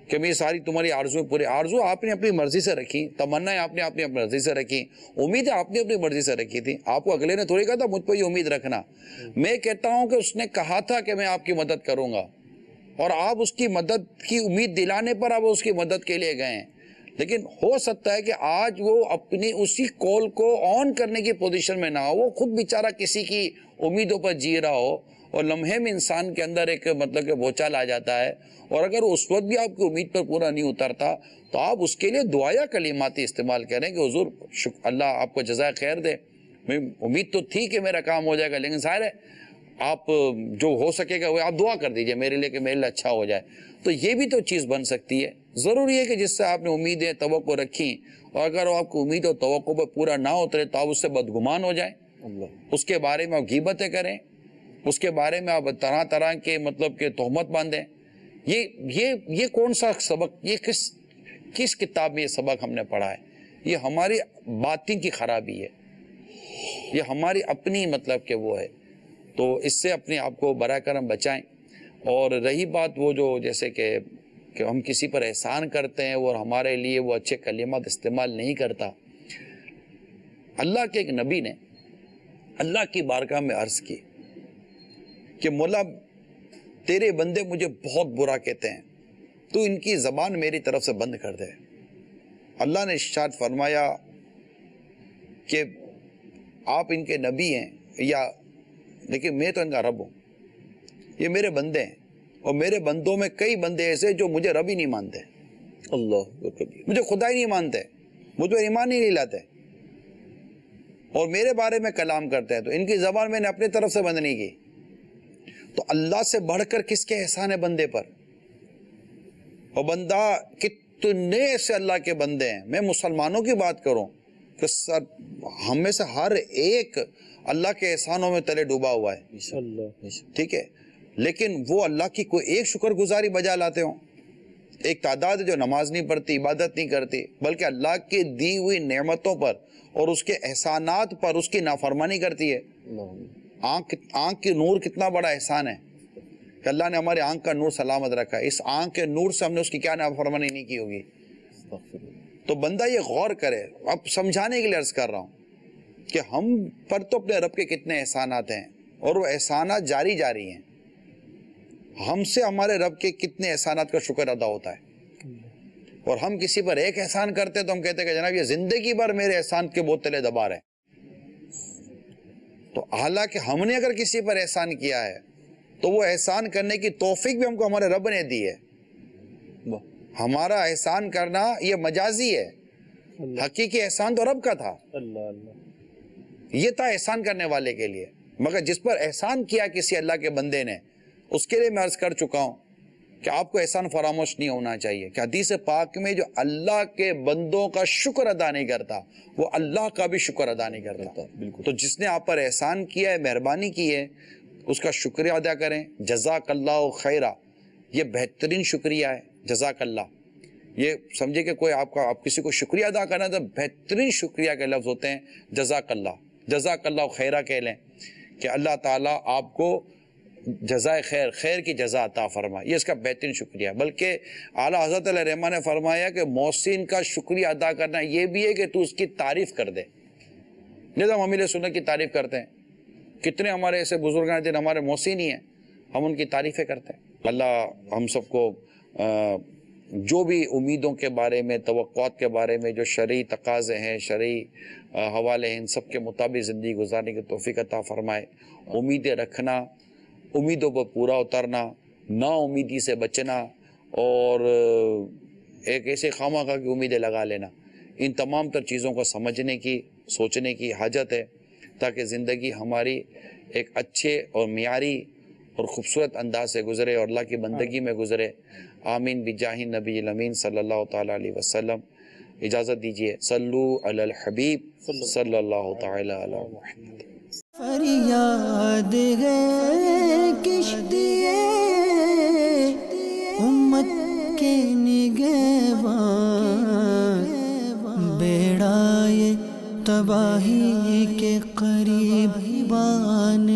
کہ میں ساری تمہاری آرزو پورے۔ آرزو آپ نے اپنی مرضی سے رکھی، تمنا آپ نے اپنی مرضی سے رکھی، امیدیں آپ نے اپنی مرضی سے رکھی تھی۔ آپ کو اگلے نے تھوڑی کہا تھا مجھ پہ یہ امید رکھنا۔ میں کہتا ہوں کہ اس نے کہا تھا کہ میں آپ کی مدد کروں گا، اور آپ اس کی مدد کی امید دلانے پر آپ اس کی مدد کے لیے گئے ہیں، لیکن ہو سکتا ہے کہ آج وہ اپنی اسی کال کو آن کرنے کی پوزیشن میں نہ ہو، وہ خود بیچارہ کسی کی امیدوں پر جی رہا ہو، اور لمحے میں انسان کے اندر ایک مطلب کہ بھوچال آ جاتا ہے، اور اگر اس وقت بھی آپ کی امید پر پورا نہیں اترتا تو آپ اس کے لیے دعایا کلماتی استعمال کریں کہ حضور اللہ آپ کو جزائے خیر دے، امید تو تھی کہ میرا کام ہو جائے گا، لیکن ظاہر ہے آپ جو ہو سکے گا وہ آپ دعا کر دیجئے میرے لیے کہ میرے لیے اچھا ہو جائے۔ تو یہ بھی تو چیز بن سکتی ہے۔ ضروری ہے کہ جس سے آپ نے امیدیں توقع رکھی، اور اگر آپ کو امید اور توقع پر پورا نہ اترے تو آپ اس سے بدگمان ہو جائیں، اس کے بارے میں آپ غیبتیں کریں، اس کے بارے میں آپ طرح طرح کے مطلب کہ تہمت باندھیں۔ یہ کون سا سبق، یہ کس کتاب میں یہ سبق ہم نے پڑھا ہے؟ یہ ہماری باطن کی خرابی ہے، یہ ہماری اپنی مطلب کہ وہ ہے۔ تو اس سے اپنے آپ کو براہ کرم بچائیں۔ اور رہی بات وہ جو جیسے کہ ہم کسی پر احسان کرتے ہیں اور ہمارے لیے وہ اچھے کلمات استعمال نہیں کرتا، اللہ کے ایک نبی نے اللہ کی بارگاہ میں عرض کی کہ مولا تیرے بندے مجھے بہت برا کہتے ہیں، تو ان کی زبان میری طرف سے بند کر دے۔ اللہ نے ارشاد فرمایا کہ آپ ان کے نبی ہیں، یا لیکن میں تو ان کا رب ہوں، یہ میرے بندے ہیں، اور میرے بندوں میں کئی بندے ایسے جو مجھے رب ہی نہیں مانتے، مجھے خدا ہی نہیں مانتے، مجھ پہ ایمان ہی نہیں لاتے، اور میرے بارے میں کلام کرتے ہیں، تو ان کی زبان میں نے اپنی طرف سے بند نہیں کی۔ تو اللہ سے بڑھ کر کس کے احسان ہے بندے پر؟ اور بندہ کتنے ایسے اللہ کے بندے ہیں، میں مسلمانوں کی بات کروں کہ ہم میں سے ہر ایک اللہ کے احسانوں میں تلے ڈوبا ہوا ہے، ٹھیک ہے، لیکن وہ اللہ کی کوئی ایک شکر گزاری بجا لاتے ہوں؟ ایک تعداد جو نماز نہیں پڑھتی، عبادت نہیں کرتی، بلکہ اللہ کی دی ہوئی نعمتوں پر اور اس کے احسانات پر اس کی نافرمانی کرتی ہے۔ آنکھ کی نور کتنا بڑا احسان ہے کہ اللہ نے ہمارے آنکھ کا نور سلامت رکھا ہے، اس آنکھ کے نور سے ہم نے اس کی کیا نافرمانی نہیں کی ہوگی؟ تو بندہ یہ غور کرے۔ اب سمجھانے کے لیے عرض کر رہا ہوں کہ ہم پر تو اپنے رب کے کتنے احسانات ہیں، اور وہ احسانات جاری جاری ہیں۔ ہم سے ہمارے رب کے کتنے احسانات کا شکر ادا ہوتا ہے، اور ہم کسی پر ایک احسان کرتے تو ہم کہتے ہیں کہ جناب یہ زندگی بھر میرے احسان کے بہت تلے دبا رہے ہیں۔ تو حالانکہ ہم نے اگر کسی پر احسان کیا ہے تو وہ احسان کرنے کی توفیق بھی ہم کو ہمارے رب نے دی ہے۔ ہمارا احسان کرنا یہ مجازی ہے، حقیقی احسان تو رب کا تھا، یہ تھا احسان کرنے والے کے لیے۔ مگر جس پر احسان کیا کسی اللہ کے بندے نے، اس کے لیے میں عرض کر چکا ہوں کہ آپ کو احسان فراموش نہیں ہونا چاہیے کہ حدیث پاک میں جو اللہ کے بندوں کا شکر ادا نہیں کرتا وہ اللہ کا بھی شکر ادا نہیں کرتا۔ تو جس نے آپ پر احسان کیا ہے، مہربانی کی ہے، اس کا شکریہ ادا کریں۔ جزاک اللہ خیرہ، یہ بہترین شکریہ ہے، جزاک اللہ۔ یہ سمجھے کہ کوئی آپ کسی کو شکریہ ادا کرنا تو بہترین شکریہ کے لفظ ہوتے ہیں جزاک اللہ، جزاک اللہ خیرہ کہہ لیں کہ اللہ تعالیٰ آپ کو جزائے خیر، خیر کی جزا عطا فرمائے، یہ اس کا بہترین شکریہ۔ بلکہ اعلیٰ حضرت علیہ رحمہ نے فرمایا کہ محسن کا شکریہ ادا کرنا یہ بھی ہے کہ تو اس کی تعریف کر دے۔ جیسے ہم امیل سنت کی تعریف کرتے ہیں، کتنے ہمارے ایسے بزرگان دن ہمارے محسن ہی ہیں، ہم ان کی تعریفیں کرتے ہیں۔ اللہ ہم سب کو جو بھی امیدوں کے بارے میں، توقعات کے بارے میں جو شرعی تقاضے ہیں، شرعی حوالے ہیں، ان سب کے مطابق زندگی گزارنے کی توفیق عطا فرمائے۔ امیدیں رکھنا، امیدوں پر پورا اترنا، نا امیدی سے بچنا، اور ایک ایسے خواہ کی امیدیں لگا لینا، ان تمام تر چیزوں کو سمجھنے کی، سوچنے کی حاجت ہے، تاکہ زندگی ہماری ایک اچھے اور معیاری اور خوبصورت انداز سے گزرے اور اللہ کی بندگی میں گزرے. آمین بجاہ نبی الامین صلی اللہ تعالیٰ علیہ وسلم. اجازت دیجیے. صلو علی الحبیب صلی اللہ تعالیٰ علیہ محمد. فریاد ہے کشتی امت کے نگہبان، بیڑا یہ تباہی کے قریب بان